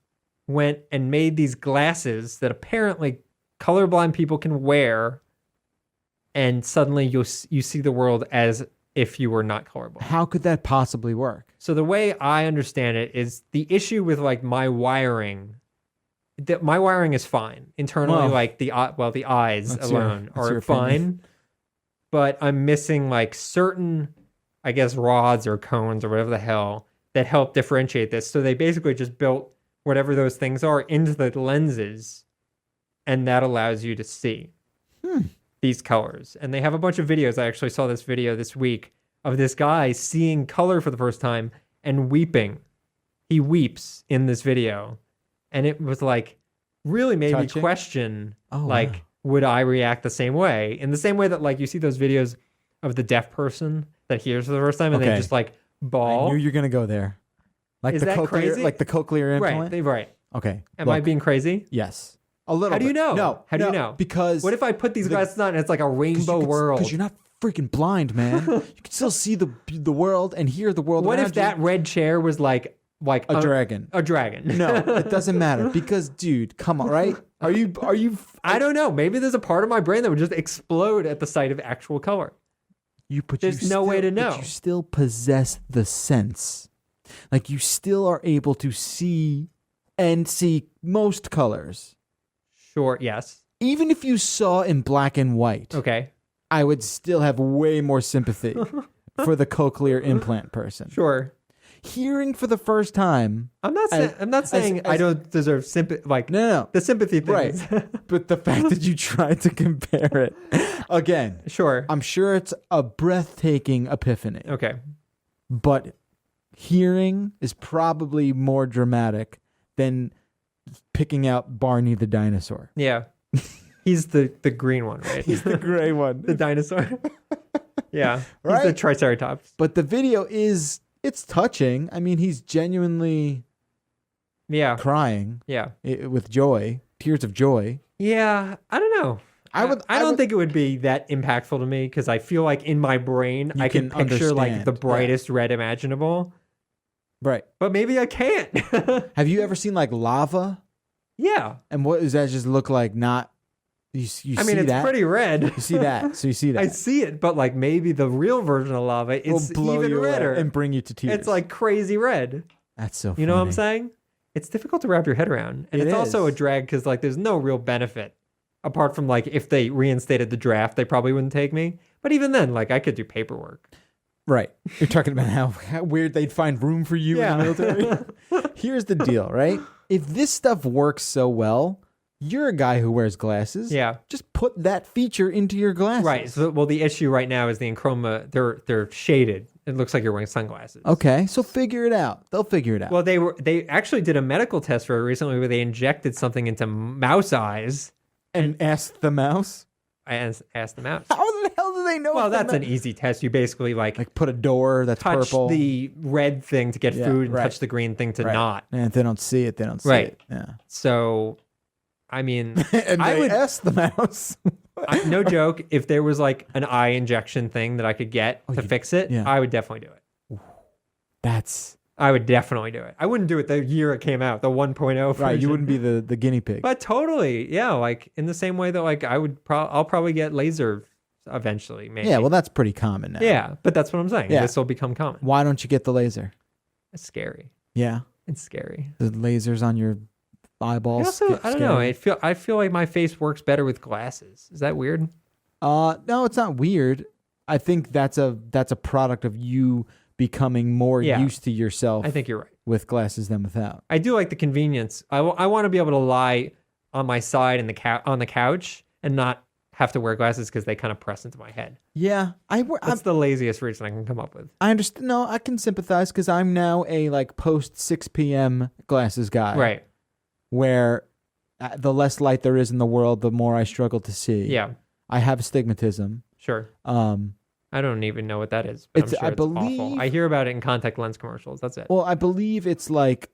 went and made these glasses that apparently colorblind people can wear, and suddenly you see the world as if you were not colorblind. How could that possibly work? So the way I understand it is the issue with like my wiring, that my wiring is fine internally. Like the eyes alone are fine, but I'm missing like certain, I guess, rods or cones or whatever the hell that help differentiate this. So they basically just built whatever those things are into the lenses, and that allows you to see these colors. And they have a bunch of videos. I actually saw this video this week of this guy seeing color for the first time and weeping. He weeps in this video. And it was like, really made me question, would I react the same way? In the same way that like you see those videos of the deaf person that hears for the first time and they just like bawl. I knew you were going to go there. Like is the that cochlear, crazy? Like the cochlear implant? Right. Okay. Am I being crazy? Yes. A little How do you know? No. How do you know? Because what if I put these glasses on and it's like a rainbow world? Because you're not freaking blind, man. You can still see the world and hear the world What around if that red chair was like like A dragon. A dragon. No, it doesn't matter because, dude, come on, right? Are you? I don't know. Maybe there's a part of my brain that would just explode at the sight of actual color. There's no way to know. But you still possess the sense. Like, you still are able to see and see most colors. Sure, yes. Even if you saw in black and white, Okay. I would still have way more sympathy for the cochlear implant person. Sure. Hearing for the first time. I'm not saying I don't deserve sympathy. Like, No. the sympathy thing. Right. Is But the fact that you tried to compare it, again, sure. I'm sure it's a breathtaking epiphany. Okay. But hearing is probably more dramatic than picking out Barney the dinosaur. Yeah. He's the green one, right? He's the gray one. The dinosaur. Yeah. Right? He's the Triceratops. But the video it's touching. I mean, he's genuinely Yeah. crying Yeah. with joy, tears of joy. Yeah. I don't know. I don't would- think it would be that impactful to me because I feel like in my brain I can can picture like understand. the brightest red imaginable, Right. but maybe I can't. Have you ever seen like lava? Yeah. And what does that just look like? Not you I mean, see it's that? pretty red. You see that. So you see that. I see it, but like maybe the real version of lava Will is blow even you away redder. and bring you to tears. It's like crazy red. that's so funny. You know what I'm saying? It's difficult to wrap your head around. And It it's also a is. drag because like there's no real benefit. Apart from like if they reinstated the draft, they probably wouldn't take me. But even then, like I could do paperwork. Right. You're talking about how weird they'd find room for you in the military. Here's the deal, right? If this stuff works so well, you're a guy who wears glasses. Yeah. Just put that feature into your glasses. Right. So well the issue right now is the enchroma they're shaded. It looks like you're wearing sunglasses. Okay. So figure it out. They'll figure it out. Well, they actually did a medical test for it recently where they injected something into mouse eyes. and ask the mouse. I asked the mouse. How the hell do they know? Well, if the that's an easy test. You basically like put a door that's touch purple. the red thing to get Yeah, food and right. touch the green thing to Right. not. And if they don't see it, they don't see Right. it. Yeah. So, I mean, And I they would, ask the mouse. no joke, if there was like an eye injection thing that I could get to fix it, yeah. I would definitely do it. I would definitely do it. I wouldn't do it the year it came out, the 1.0 version. right. You wouldn't be the guinea pig. But totally, yeah. Like in the same way that like I'll probably get laser eventually, maybe. Yeah. Well, that's pretty common now. Yeah, but that's what I'm saying. Yeah. This will become common. Why don't you get the laser? It's scary. Yeah. It's scary. The lasers on your eyeballs. I don't know. I feel like my face works better with glasses. Is that weird? No, it's not weird. I think that's a product of you becoming more Yeah. used to yourself I think you're right. with glasses than without. I do like the convenience. I want to be able to lie on my side in on the couch and not have to wear glasses because they kind of press into my head. Yeah, That's the laziest reason I can come up with. I understand. No, I can sympathize because I'm now a like post 6 p.m. glasses guy. Right. Where the less light there is in the world, the more I struggle to see. Yeah. I have astigmatism. Sure. I don't even know what that is, but I'm sure I it's awful. believe- I hear about it in contact lens commercials. That's it. Well, I believe it's like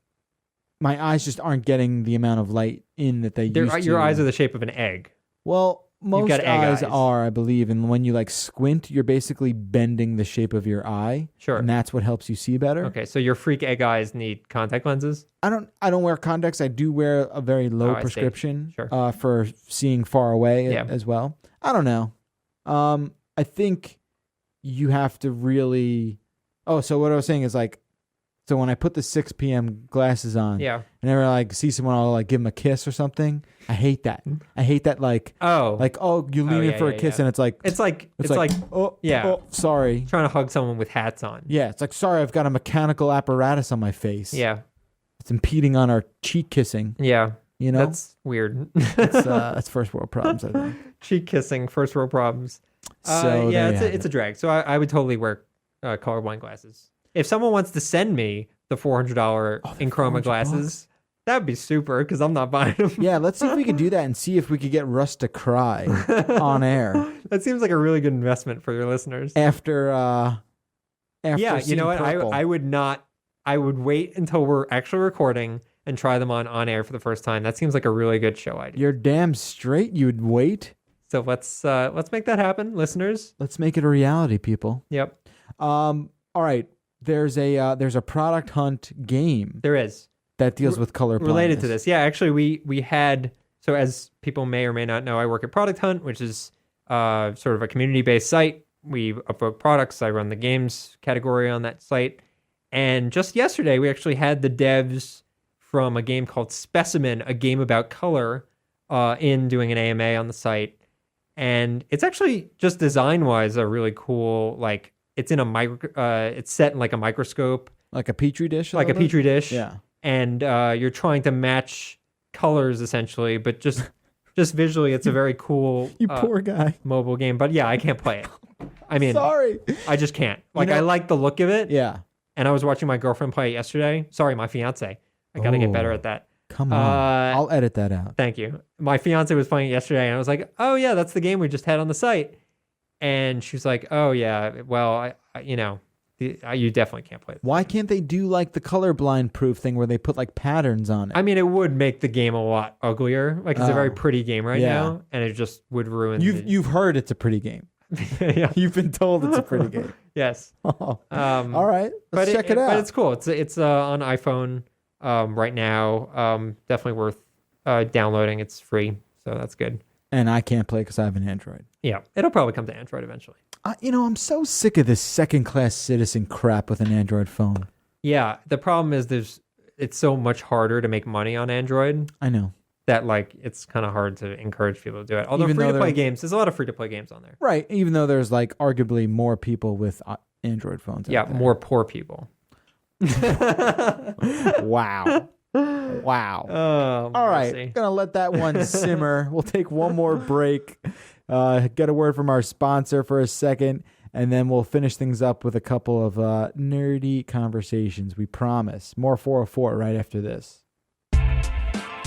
my eyes just aren't getting the amount of light in that they used to. Your eyes are the shape of an egg. Well, most got egg eyes eyes. are, I believe, and when you like squint, you're basically bending the shape of your eye. Sure. And that's what helps you see better. Okay, so your freak egg eyes need contact lenses? I don't wear contacts. I do wear a very low I see. prescription Sure. For seeing far away Yeah. as well. I don't know. I think you have to really. Oh, so what I was saying is like, so when I put the 6 p.m. glasses on, Yeah. and I like see someone, I'll like give them a kiss or something. I hate that. I hate that like Oh. you lean in yeah, for a yeah, kiss yeah. and it's like It's like yeah. sorry. trying to hug someone with hats on. Yeah, it's like sorry, I've got a mechanical apparatus on my face. Yeah. It's impeding on our cheek kissing. Yeah. You know, That's weird. it's first world problems. I think. Cheek kissing, first world problems. So yeah, there you have it's a drag. So I would totally wear colorblind glasses. If someone wants to send me the $400 in chroma $400 glasses, that would be super because I'm not buying them. Yeah, let's see if we could do that and see if we could get Russ to cry on air That seems like a really good investment for your listeners. after Yeah, you seeing know what? Purple. I would not. I would wait until we're actually recording and try them on air for the first time. That seems like a really good show idea. You're damn straight. You'd wait. So let's make that happen, listeners. Let's make it a reality, people. Yep. All right. there's a Product Hunt game There is. that deals with color blindness. Related to this. Yeah, actually, we had, so as people may or may not know, I work at Product Hunt, which is sort of a community-based site. We upvote products. I run the games category on that site. And just yesterday, we actually had the devs from a game called Specimen, a game about color, in doing an AMA on the site. And it's actually just design-wise a really cool, like, it's in a it's set in like a microscope. Like a petri dish? Like a petri dish. Yeah. And you're trying to match colors essentially, but just visually, it's a very cool You poor guy. mobile game. But yeah, I can't play it. I mean, Sorry. I just can't. Like, I like the look of it. Yeah. And I was watching my girlfriend play it yesterday. Sorry, my fiance. I got to get better at that. Come on. I'll edit that out. Thank you. My fiance was playing it yesterday, and I was like, oh, yeah, that's the game we just had on the site. And she was like, oh, yeah, well, you definitely can't play this. Why can't they do like the colorblind proof thing where they put like patterns on it? I mean, it would make the game a lot uglier. Like, it's a very pretty game right now, and it just would ruin You've heard it's a pretty game. Yeah. You've been told it's a pretty game. Yes. All right. Let's check it out. But it's cool. It's on iPhone right now. Definitely worth downloading. It's free, so that's good. And I can't play because I have an Android. Yeah, it'll probably come to Android eventually. I'm so sick of this second-class citizen crap with an Android phone. Yeah, the problem is it's so much harder to make money on Android. I know. That like it's kind of hard to encourage people to do it. Although free-to-play games, there's a lot of free-to-play games on there. Right, even though there's like arguably more people with Android phones. Yeah, more poor people. Wow. Wow. Oh, all right, gonna let that one simmer. We'll take one more break. Get a word from our sponsor for a second, and then we'll finish things up with a couple of nerdy conversations. We promise. More 404 right after this.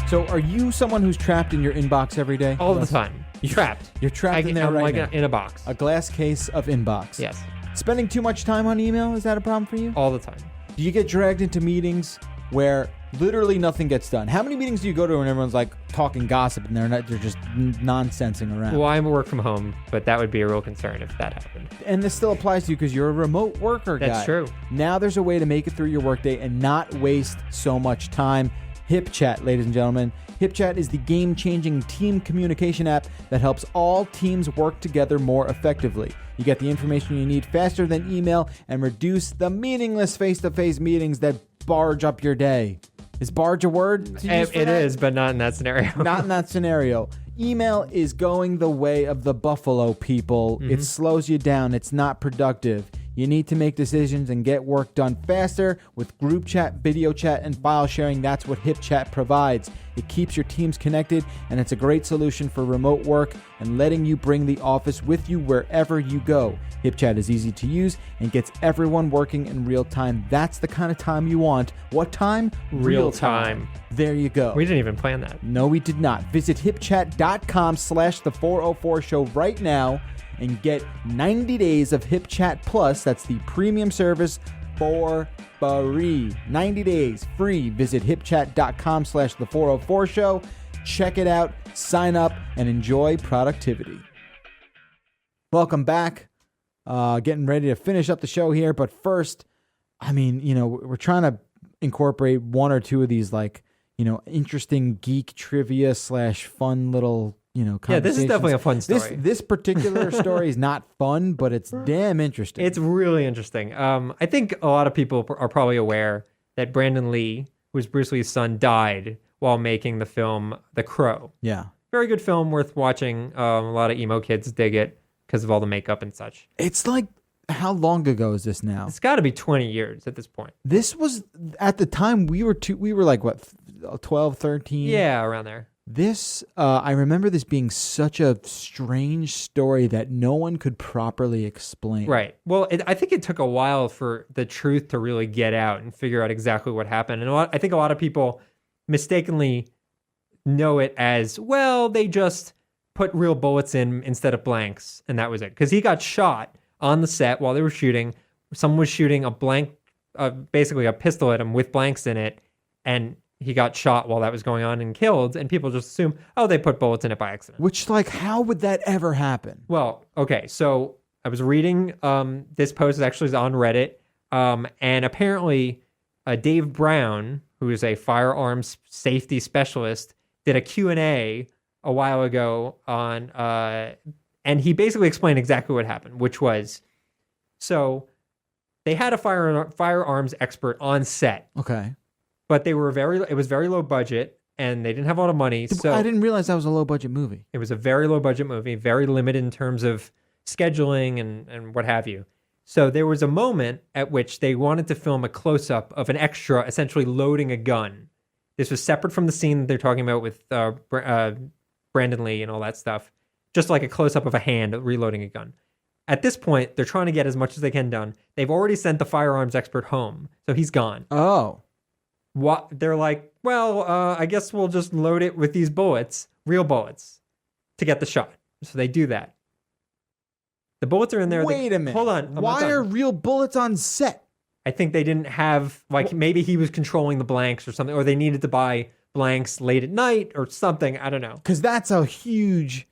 So are you someone who's trapped in your inbox every day? All the time. Trapped. You're trapped in there I'm right like now. In a box. A glass case of inbox. Yes. Spending too much time on email, is that a problem for you? All the time. Do you get dragged into meetings where literally nothing gets done? How many meetings do you go to when everyone's like talking gossip and they're just nonsensing around? Well, I'm a work from home, but that would be a real concern if that happened. And this still applies to you because you're a remote worker guy. That's true. Now there's a way to make it through your workday and not waste so much time. HipChat, ladies and gentlemen. HipChat is the game-changing team communication app that helps all teams work together more effectively. You get the information you need faster than email and reduce the meaningless face-to-face meetings that barge up your day. Is barge a word? It is, but not in that scenario. Not in that scenario. Email is going the way of the buffalo, people. It slows you down. It's not productive. You need to make decisions and get work done faster with group chat, video chat, and file sharing. That's what HipChat provides. It keeps your teams connected, and it's a great solution for remote work and letting you bring the office with you wherever you go. HipChat is easy to use and gets everyone working in real time. That's the kind of time you want. What time? Real time. There you go. We didn't even plan that. No, we did not. Visit hipchat.com/the404 show right now and get 90 days of HipChat Plus. That's the premium service for free. 90 days free. Visit hipchat.com/the404 show. Check it out, sign up, and enjoy productivity. Welcome back. Getting ready to finish up the show here. But first, I mean, we're trying to incorporate one or two of these interesting geek trivia / fun little Yeah, this is definitely a fun story. This particular story is not fun, but it's damn interesting. It's really interesting. I think a lot of people are probably aware that Brandon Lee, who was Bruce Lee's son, died while making the film The Crow. Yeah. Very good film, worth watching. A lot of emo kids dig it because of all the makeup and such. It's like, how long ago is this now? It's got to be 20 years at this point. This was, at the time, we were like, what, 12, 13? Yeah, around there. This, I remember this being such a strange story that no one could properly explain. Right. Well, I think it took a while for the truth to really get out and figure out exactly what happened. And I think a lot of people mistakenly know it as, well, they just put real bullets in instead of blanks, and that was it. Because he got shot on the set while they were shooting. Someone was shooting a blank, basically a pistol at him with blanks in it, and he got shot while that was going on and killed, and people just assume, oh, they put bullets in it by accident. Which, how would that ever happen? Well, okay, so I was reading this post, it actually is on Reddit. And apparently, Dave Brown, who is a firearms safety specialist, did a Q&A a while ago on, and he basically explained exactly what happened, which was, so they had a firearms expert on set, Okay. but it was very low budget, and they didn't have a lot of money. So I didn't realize that was a low budget movie. it was a very low budget movie, very limited in terms of scheduling and what have you. So there was a moment at which they wanted to film a close-up of an extra essentially loading a gun. This was separate from the scene they're talking about with Brandon Lee and all that stuff. Just like a close-up of a hand reloading a gun. At this point, they're trying to get as much as they can done. They've already sent the firearms expert home, so he's gone. Oh. They're like, well, I guess we'll just load it with these bullets, real bullets, to get the shot. So they do that. The bullets are in there. Wait a minute. Hold on. Why are real bullets on set? I think they didn't have, maybe he was controlling the blanks or something, or they needed to buy blanks late at night or something. I don't know. Because that's a huge,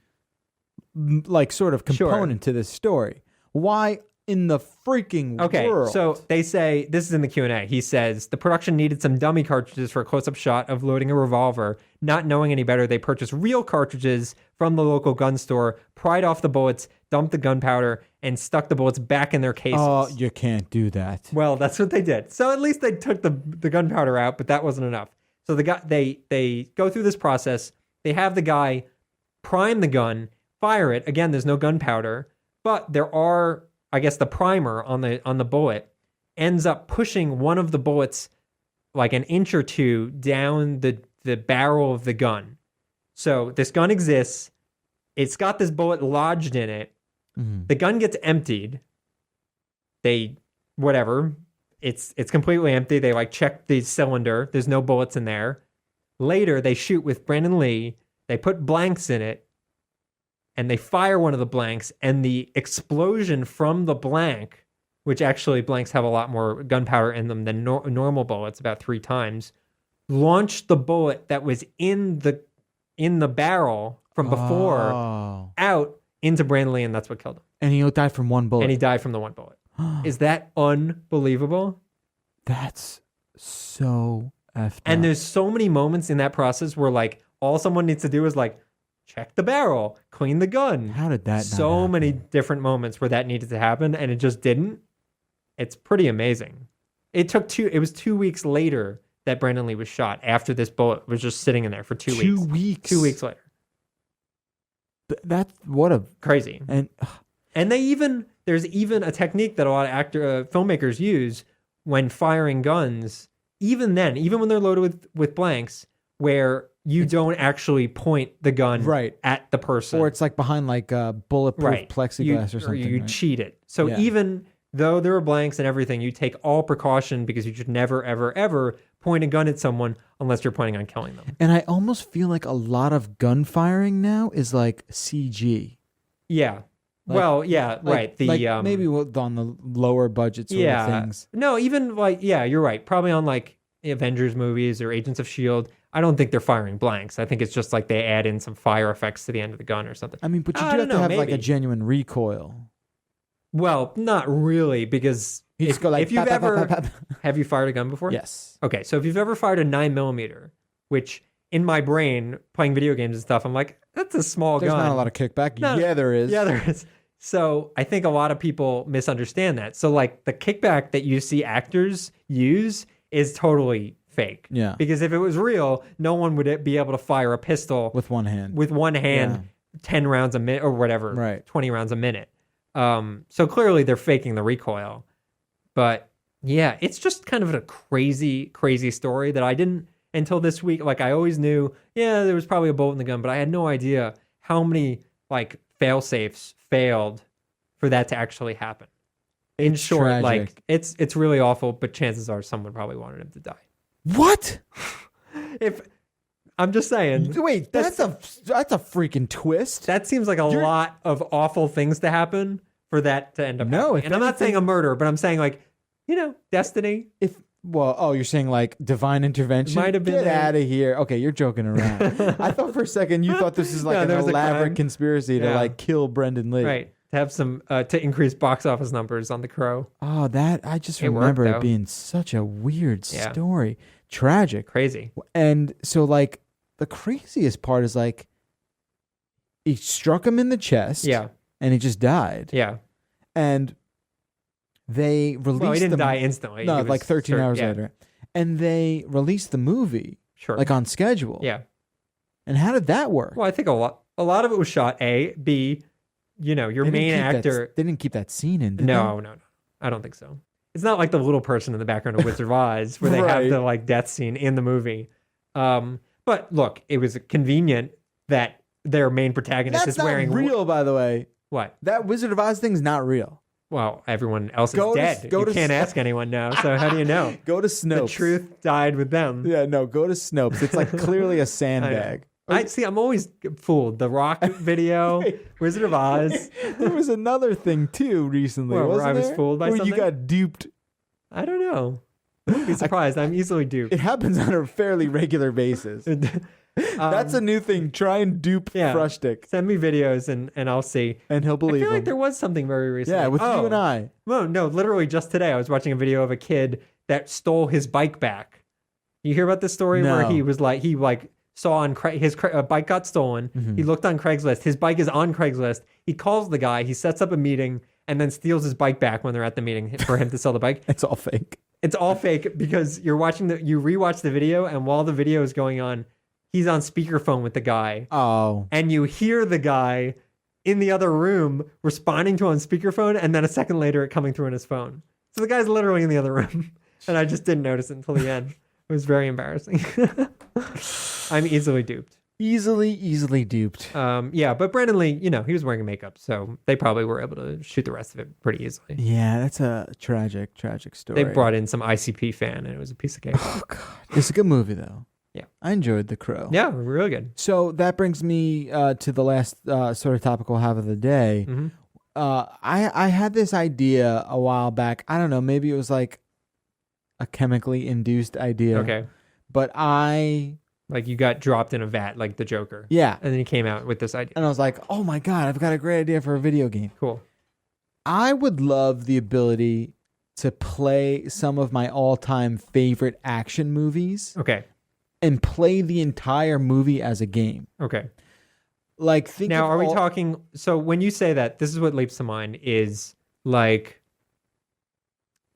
sort of component to this story. Why in the freaking world? So they say, this is in the Q&A, he says, the production needed some dummy cartridges for a close-up shot of loading a revolver. Not knowing any better, they purchased real cartridges from the local gun store, pried off the bullets, dumped the gunpowder, and stuck the bullets back in their cases. Oh, you can't do that. Well, that's what they did. So at least they took the gunpowder out, but that wasn't enough. So they go through this process. They have the guy prime the gun, fire it. Again, there's no gunpowder, but there are, I guess, the primer on the bullet ends up pushing one of the bullets like an inch or two down the barrel of the gun. So this gun exists. It's got this bullet lodged in it. Mm-hmm. The gun gets emptied. It's completely empty. They check the cylinder. There's no bullets in there. Later, they shoot with Brandon Lee. They put blanks in it. And they fire one of the blanks, and the explosion from the blank, which actually blanks have a lot more gunpowder in them than normal bullets, about 3 times, launched the bullet that was in the barrel from before out into Brandon Lee, and that's what killed him. And he died from one bullet. And he died from the one bullet. Is that unbelievable? That's so effed And up. there's so many moments in that process where all someone needs to do is check the barrel, clean the gun. How did that So not many happen? different moments where that needed to happen, and it just didn't. It's pretty amazing. It was 2 weeks later that Brandon Lee was shot after this bullet was just sitting in there for 2 weeks. 2 weeks? 2 weeks later. That's what a... Crazy. And there's even a technique that a lot of filmmakers use when firing guns, even when they're loaded with blanks, where you don't actually point the gun at the person. Or it's behind bulletproof plexiglass or something. Or you right? cheat it. So even though there are blanks and everything, you take all precaution because you should never, ever, ever point a gun at someone unless you're planning on killing them. And I almost feel like a lot of gun firing now is CG. Yeah. Right. Maybe on the lower budget sort of things. No, even you're right. Probably on Avengers movies or Agents of S.H.I.E.L.D., I don't think they're firing blanks. I think it's just they add in some fire effects to the end of the gun or something. I mean, but you do have to have a genuine recoil. Well, not really, because if you've ever... Have you fired a gun before? Yes. Okay, so if you've ever fired a 9mm, which in my brain, playing video games and stuff, I'm like, that's a small gun. There's not a lot of kickback. Yeah, there is. Yeah, there is. So I think a lot of people misunderstand that. So the kickback that you see actors use is totally fake. Yeah. Because if it was real, no one would be able to fire a pistol with one hand. 10 rounds a minute or whatever. Right. 20 rounds a minute. So clearly they're faking the recoil. But yeah, it's just kind of a crazy, crazy story that I didn't until this week. I always knew, there was probably a bullet in the gun, but I had no idea how many fail safes failed for that to actually happen. In short, tragic. It's really awful, but chances are someone probably wanted him to die. What? If I'm just saying. Wait, that's a freaking twist. That seems like a lot of awful things to happen for that to end up happening. And I'm not saying a murder, but I'm saying destiny. You're saying divine intervention? Might have been Get there. out of here. Okay, you're joking around. I thought for a second you thought this is an there was a elaborate crime. conspiracy to kill Brendan Lee. Right. have some to increase box office numbers on The Crow. Oh, that I just It worked, remember it though. being such a weird Yeah. story. Tragic. Crazy. And so like the craziest part is like he struck him in the chest. Yeah. And he just died. Yeah. And they released Well, he didn't the die instantly. No, He was like 13 hours yeah. later. And they released the movie Sure. like on schedule. Yeah. And how did that work? Well, I think a lot of it was shot. A, B, your They didn't main keep actor. they didn't keep that scene in, did No. I don't think so. It's not like the little person in the background of Wizard of Oz where they have Right. the like death scene in the movie. But look, it was convenient that their main protagonist That's is wearing not real, by the way. What? That Wizard of Oz thing's not real. Well, everyone else is Go to- dead. go You to can't s- ask anyone now. So how do you know? Go to Snopes. The truth died with them. Yeah, no, go to Snopes. It's like clearly a sandbag. I see. I'm always fooled. The Rock video, Wizard of Oz. There was another thing too recently. Where wasn't I was there? fooled by where something? you got duped. I don't know. I wouldn't be surprised. I'm easily duped. It happens on a fairly regular basis. That's a new thing. Try and dupe yeah. Frushtick, Send me videos and I'll see. and he'll I believe feel like him. there was something very recently. Yeah, with you and I. No, literally just today I was watching a video of a kid that stole his bike back. You hear about this story No. where he saw on his bike got stolen. Mm-hmm. He looked on Craigslist. His bike is on Craigslist. He calls the guy. He sets up a meeting and then steals his bike back when they're at the meeting for him to sell the bike. It's all fake. It's all fake because you rewatch the video, and while the video is going on, he's on speakerphone with the guy. Oh, And you hear the guy in the other room responding to on speakerphone, and then a second later it coming through on his phone. So the guy's literally in the other room. And I just didn't notice it until the end. It was very embarrassing. I'm easily duped. easily duped. Yeah, but Brandon Lee, he was wearing makeup, so they probably were able to shoot the rest of it pretty easily. Yeah, that's a tragic story. They brought in some ICP fan, and it was a piece of cake. Oh God, it's a good movie though. Yeah. I enjoyed The Crow. Yeah, really good. So that brings me to the last sort of topic we'll have of the day. Mm-hmm. I had this idea a while back. I don't know, maybe it was like a chemically induced idea. Okay. But Like you got dropped in a vat like the Joker. yeah. And then he came out with this idea. And I was like, oh my God, I've got a great idea for a video game. Cool. I would love the ability to play some of my all-time favorite action movies Okay. and play the entire movie as a game. Okay. Like, think Now, of are we all- talking? So when you say that, this is what leaps to mind is like,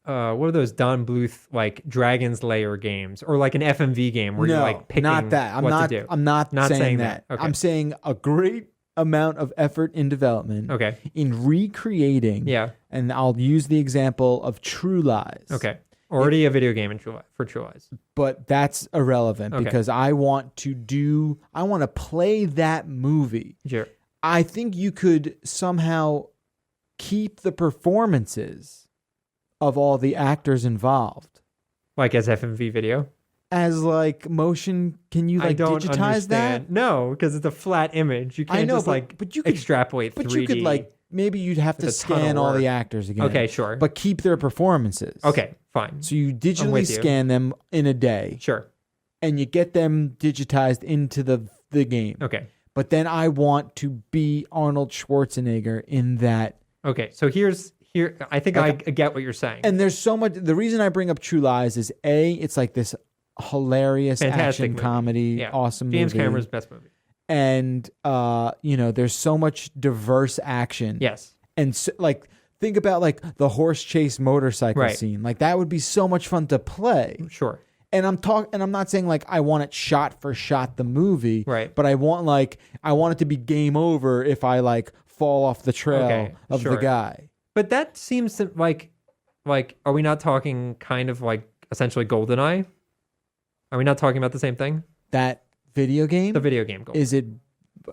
what are those Don Bluth like Dragon's Lair games or like an FMV game where no, you're like picking not that. I'm what not. to do? I'm not, Not saying saying that. that. Okay. I'm saying a great amount of effort in development Okay. in recreating. Yeah. And I'll use the example of True Lies. Okay. Already a video game for True Lies. But that's irrelevant Okay. because I want to play that movie. Sure. I think you could somehow keep the performances of all the actors involved Like as FMV video. as like motion. Can you I like don't digitize understand. that? No, because it's a flat image. You can't I know, just like but you could extrapolate 3D. But you could like maybe you'd have to It's a ton of scan all the work. actors again. Okay, sure. But keep their performances. Okay, fine. So you digitally with you. scan them in a day Sure. and you get them digitized into the game. Okay. But then I want to be Arnold Schwarzenegger in that. Okay. So here. I think I get what you're saying. And there's so much. The reason I bring up True Lies is it's like this hilarious Fantastic action movie. comedy, Yeah. awesome James movie. Cameron's best movie. And there's so much diverse action. Yes. And so, like, think about like the horse chase motorcycle Right. scene. Like that would be so much fun to play. Sure. And I'm not saying like I want it shot for shot the movie. Right. But I want it to be game over if I like fall off the trail Okay, of sure. the guy. But that seems to like, are we not talking kind of like essentially GoldenEye? Are we not talking about the same thing? That video game? The video game GoldenEye. Is it?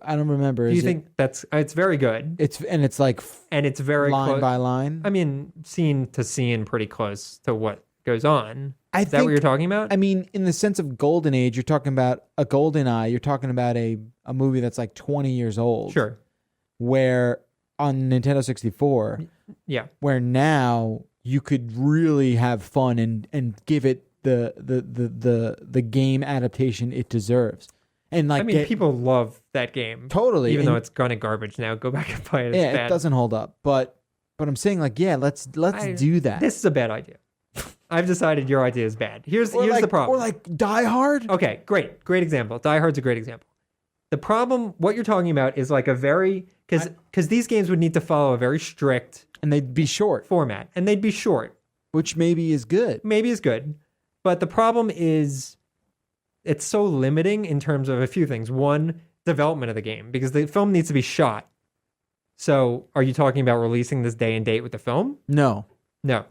I don't remember. Do you think it's very good? It's like And it's very line close. by line. I mean, scene to scene, pretty close to what goes on. I Is that what you're talking about? I mean, in the sense of Golden Age, you're talking about a Golden Eye. You're talking about a movie that's like 20 years old. Sure. Where on Nintendo 64, Yeah. where now you could really have fun and give it the game adaptation it deserves. and like I mean, people love that game. totally, Even though it's gone in garbage now. Go back and play it. It's yeah, bad. it doesn't hold up. But I'm saying like, yeah, let's do that. This is a bad idea. I've decided your idea is bad. Here's the problem. Or like Die Hard. Okay, great example. Die Hard's a great example. The problem, what you're talking about, is like a very because these games would need to follow a very strict and they'd be short format, and they'd be short, which maybe is good. Maybe is good, but the problem is it's so limiting in terms of a few things. One, development of the game, because the film needs to be shot. So, are you talking about releasing this day and date with the film? No.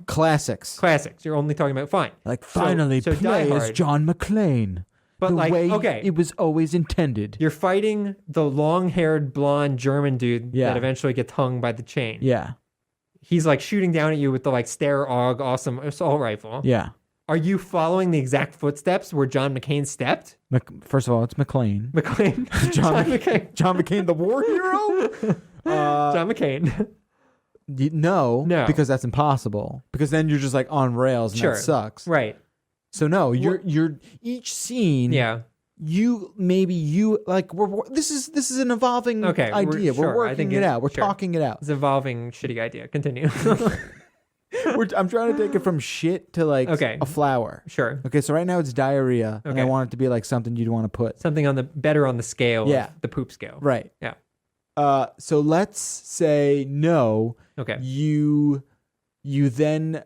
Classics. You're only talking about fine. Like finally so play as John McClane. But the like, way okay, it was always intended. You're fighting the long-haired blonde German dude that eventually gets hung by the chain. Yeah. He's like shooting down at you with the like Steyr AUG awesome assault rifle. Yeah. Are you following the exact footsteps where John McCain stepped? First of all, it's McClane. John McCain. John McCain, the war hero? John McCain. No, because that's impossible. Because then you're just like on rails and that sucks. Right. So no, you're each scene. Yeah. You like this is an evolving idea. We're working it out. We're talking it out. It's an evolving shitty idea. Continue. I'm trying to take it from shit to like a flower. Sure. Okay, so right now it's diarrhea, and I want it to be like something you'd want to put something on the scale. Yeah. Of the poop scale. Right. Yeah. So let's say no. Okay. You then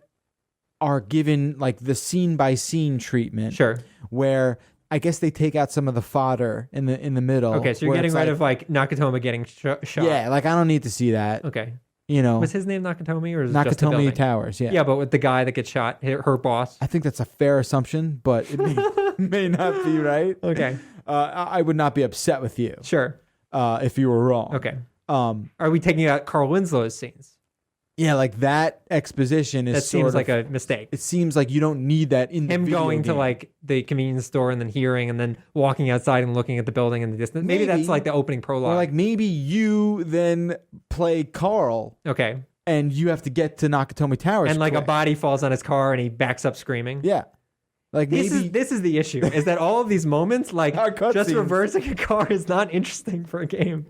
are given like the scene by scene treatment. Sure. Where I guess they take out some of the fodder in the middle. Okay, so you're getting rid of like Nakatomi getting shot. Yeah, like I don't need to see that. Okay. You know, was his name Nakatomi or is it just the Nakatomi building? Towers? Yeah. Yeah, but with the guy that gets shot, her boss. I think that's a fair assumption, but it may not be right. Okay. I would not be upset with you. Sure. If you were wrong. Okay. Are we taking out Carl Winslow's scenes? Yeah, like that exposition is. That seems like a mistake. It seems like you don't need that in the him video going game. to like the convenience store and then hearing and then walking outside and looking at the building in the distance. Maybe that's like the opening prologue. Or like maybe you then play Carl. Okay. And you have to get to Nakatomi Towers. And like a body falls on his car and he backs up screaming. Yeah. Like this is the issue, is that all of these moments, like just reversing a car is not interesting for a game.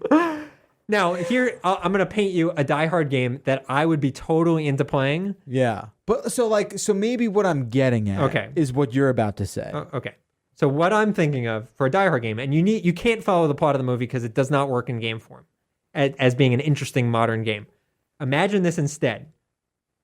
Now, here, I'm going to paint you a Die Hard game that I would be totally into playing. Yeah. But so maybe what I'm getting at is what you're about to say. Okay. So what I'm thinking of for a Die Hard game, and you can't follow the plot of the movie because it does not work in game form as being an interesting modern game. Imagine this instead.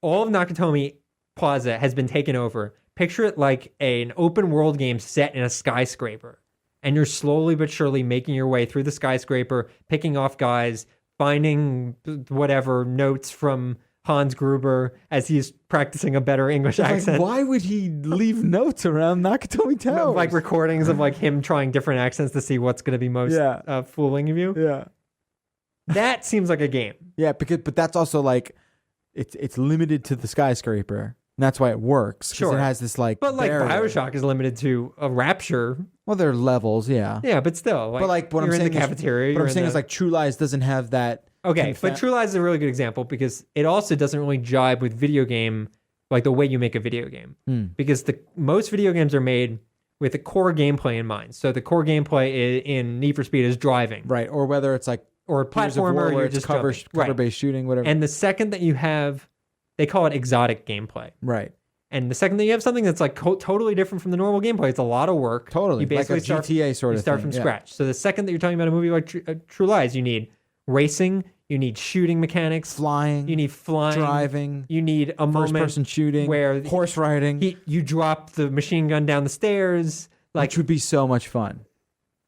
All of Nakatomi Plaza has been taken over. Picture it like an open world game set in a skyscraper. And you're slowly but surely making your way through the skyscraper, picking off guys, finding whatever notes from Hans Gruber as he's practicing a better English accent. Why would he leave notes around Nakatomi Towers? Like recordings of like him trying different accents to see what's going to be most fooling of you. Yeah. That seems like a game. Yeah, but that's also like it's limited to the skyscraper. And that's why it works. Because it has this like. But like barrier. BioShock is limited to a rapture. Well, there are levels, yeah. Yeah, but still. Like, but like what you're I'm saying in the cafeteria. What I'm saying is like True Lies doesn't have that. Okay, but True Lies is a really good example because it also doesn't really jibe with video game, like the way you make a video game. Because most video games are made with a core gameplay in mind. So the core gameplay in Need for Speed is driving. Right, or whether it's like. Or a platformer, you're just cover-based shooting, whatever. And the second that you have, they call it exotic gameplay. Right. And the second that you have something that's like totally different from the normal gameplay, it's a lot of work. Totally. You basically like a GTA sort of thing. You start from scratch. So the second that you're talking about a movie like True Lies, you need racing, you need shooting mechanics. Flying. You need flying. Driving. You need a moment. First-person shooting. Where horse riding. You drop the machine gun down the stairs. Which would be so much fun.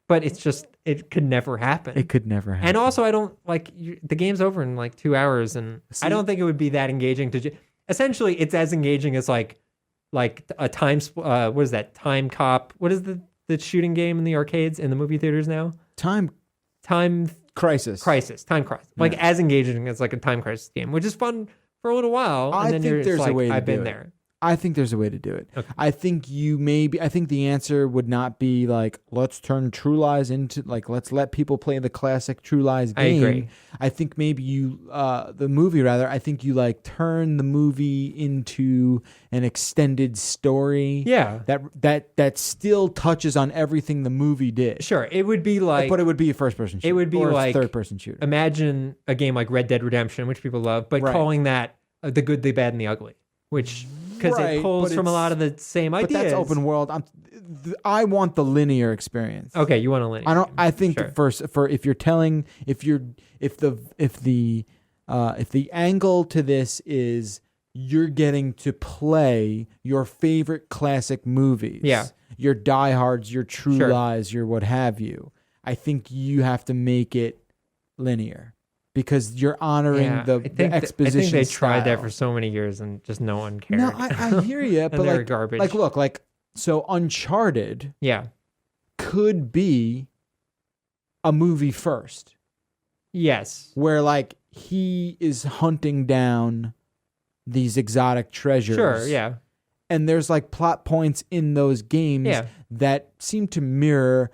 But it's just, it could never happen. It could never happen. And also, I don't, the game's over in like 2 hours, and I don't think it would be that engaging to, essentially, it's as engaging as like a time, what is that, Time Cop, what is the shooting game in the arcades, in the movie theaters now? Time Crisis. Time Crisis. Like as engaging as like a Time Crisis game, which is fun for a little while, and then there's like, a way to I've been do it. there. I think there's a way to do it. Okay. I think the answer would not be like, let's turn True Lies into like, let's let people play the classic True Lies game. I agree. I think maybe the movie rather, I think you like turn the movie into an extended story. Yeah. That still touches on everything the movie did. Sure. It would be like, but it would be a first person shooter. it would be or like a third person shooter. Imagine a game like Red Dead Redemption, which people love, but Right. calling that The Good, the Bad, and the Ugly, which because Right, it pulls but from a it's- lot of the same But ideas. that's open world. I want the linear experience. Okay, you want a linear. I don't. game. I think Sure. for if the angle to this is you're getting to play your favorite classic movies, Yeah. your diehards, your True Sure. Lies, your what have you. I think you have to make it linear because you're honoring the exposition. I think they tried that style. for so many years and just no one cared. No, I hear you, And but they're like garbage. Like look, like so Uncharted Yeah. could be a movie first. Yes. Where like he is hunting down these exotic treasures. Sure. Yeah. And there's like plot points in those games Yeah. that seem to mirror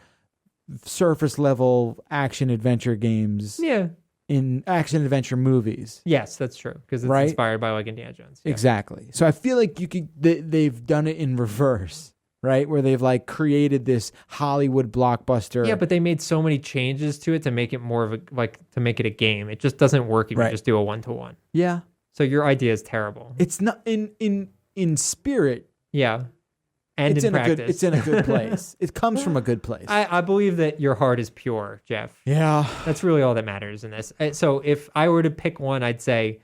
surface level action adventure games Yeah. in action adventure movies. Yes, that's true because it's Right? inspired by like Indiana Jones. Yeah. Exactly. So I feel like they've done it in reverse, right? Where they've like created this Hollywood blockbuster. Yeah, but they made so many changes to it to make it more of a to make it a game. It just doesn't work if Right. you just do a 1-to-1. Yeah. So your idea is terrible. It's not in spirit. Yeah. And in practice. It's in a good place. It comes from a good place. I believe that your heart is pure, Jeff. Yeah. That's really all that matters in this. So if I were to pick one, I'd say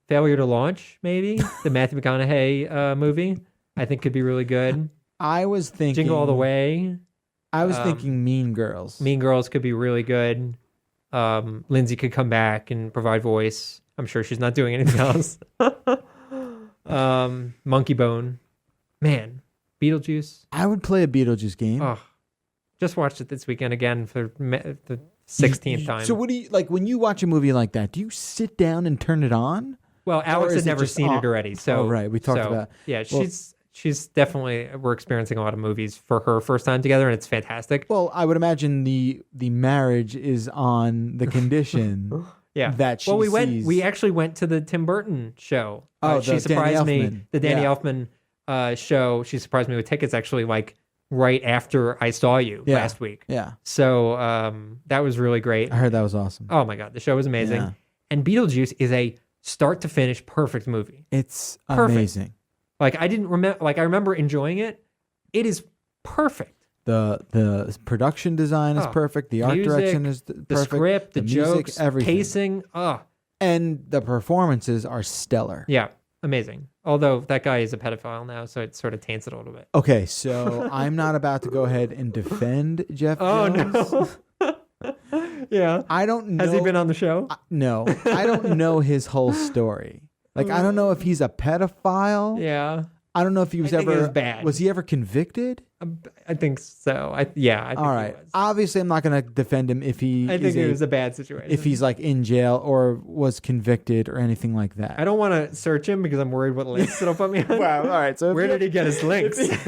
Failure to Launch, maybe. The Matthew McConaughey movie. I think could be really good. I was thinking Jingle All the Way. I was thinking Mean Girls. Mean Girls could be really good. Lindsay could come back and provide voice. I'm sure she's not doing anything else. Monkey Bone. Man. Beetlejuice. I would play a Beetlejuice game. Oh, just watched it this weekend again for the 16th time. So what do you like when you watch a movie like that? Do you sit down and turn it on? Well, Alex is had it never just seen on? it already. So Oh, right. We talked about. Yeah, well- she's definitely we're experiencing a lot of movies for her first time together, and it's fantastic. Well, I would imagine the marriage is on the condition Yeah. that she well, sees. we actually went to the Tim Burton show. Oh, She the surprised Danny me. Elfman. The Danny Yeah. Elfman show. She surprised me with tickets actually like right after I saw you Yeah. last week. Yeah, So that was really great. I heard that was awesome. Oh my god, the show was amazing. Yeah. And Beetlejuice is a start to finish perfect movie. It's Perfect. amazing. Like I didn't remember. Like I remember enjoying it. It is perfect. The production design is Oh, perfect. The art music, direction is The perfect. script, the music, jokes, everything. pacing. Oh, And the performances are stellar. yeah, amazing. Although that guy is a pedophile now, so it sort of taints it a little bit. Okay, so I'm not about to go ahead and defend Jeff Oh Jones. no. Yeah. I don't know. Has he been on the show? No, I don't know his whole story. Like, I don't know if he's a pedophile. Yeah, I don't know if he was I think ever it was bad. Was he ever convicted? I think so. I think All right. he was. Obviously, I'm not going to defend him if he I think is it was a bad situation. if he's like in jail or was convicted or anything like that. I don't want to search him because I'm worried what links it'll put me on. Wow. All right. So Where did he get his links? if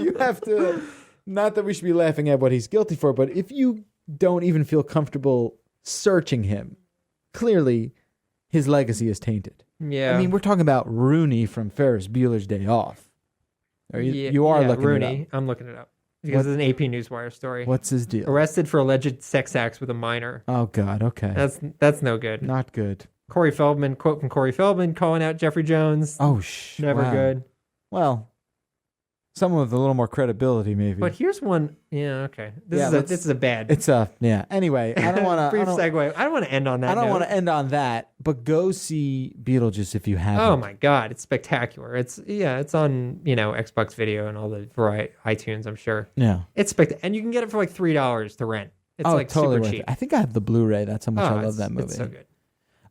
you have to, not that we should be laughing at what he's guilty for, but if you don't even feel comfortable searching him, clearly his legacy is tainted. Yeah. I mean, we're talking about Rooney from Ferris Bueller's Day Off. You are looking Rooney. it I'm looking it up because it's an AP Newswire story. up. What's his deal? Arrested for alleged sex acts with a minor. Oh God. Okay. That's no good. Not good. Corey Feldman, quote from Corey Feldman, calling out Jeffrey Jones. Oh Never wow. good. Well, someone with a little more credibility, maybe. But here's one. Yeah, okay. This is a bad. It's yeah. Anyway, I don't want to. brief segue. I don't want to end on that. I don't note. want to end on that. But go see Beetlejuice if you haven't. Oh my god, it's spectacular. It's on Xbox Video and all the variety iTunes. I'm sure Yeah. it's spectacular, and you can get it for like $3 to rent. It's like totally super worth cheap. it. I think I have the Blu-ray. That's how much I love it's- that movie. It's so good.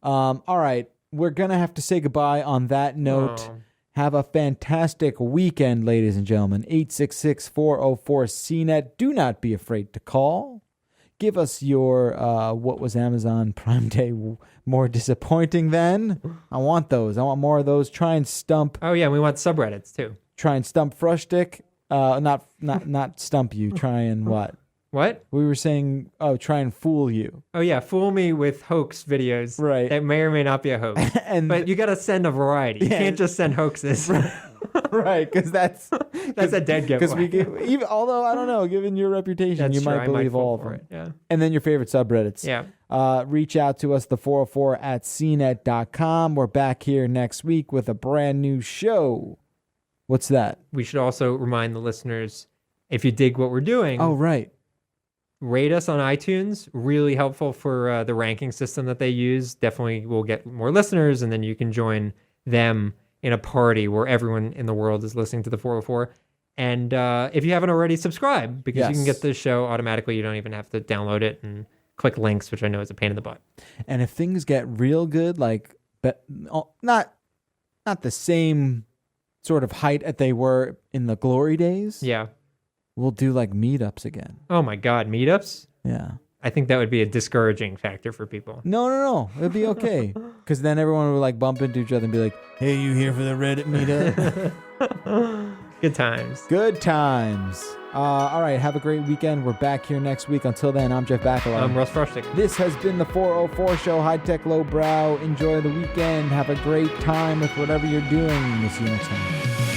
All right, we're gonna have to say goodbye on that note. Oh. Have a fantastic weekend, ladies and gentlemen. 866-404-CNET. Do not be afraid to call. Give us your what was Amazon Prime Day more disappointing than? I want those. I want more of those. Try and stump. Oh yeah, we want subreddits too. Try and stump Frushtick. Not stump you. Try and what? What? We were saying, try and fool you. Oh yeah, fool me with hoax videos. Right. That may or may not be a hoax. But you got to send a variety. You can't just send hoaxes. Right, because that's a dead giveaway. Because although I don't know, given your reputation, That's you true. might I believe fall all of for them. it. Yeah. And then your favorite subreddits. Yeah. Reach out to us, the 404 at CNET.com. We're back here next week with a brand new show. What's that? We should also remind the listeners, if you dig what we're doing, Oh, right. rate us on iTunes. Really helpful for the ranking system that they use. Definitely will get more listeners, and then you can join them in a party where everyone in the world is listening to the 404. And if you haven't already, subscribe, because you can get the show automatically. You don't even have to download it and click links, which I know is a pain in the butt. And if things get real good, like not the same sort of height that they were in the glory days, Yeah. we'll do like meetups again. Oh my God, meetups? Yeah. I think that would be a discouraging factor for people. No. It'd be okay. Because then everyone would like bump into each other and be like, hey, you here for the Reddit meetup? Good times. Good times. All right. Have a great weekend. We're back here next week. Until then, I'm Jeff Bacalard. I'm Russ Frushtick. This has been the 404 Show, High Tech, Low Brow. Enjoy the weekend. Have a great time with whatever you're doing. We'll see you next time.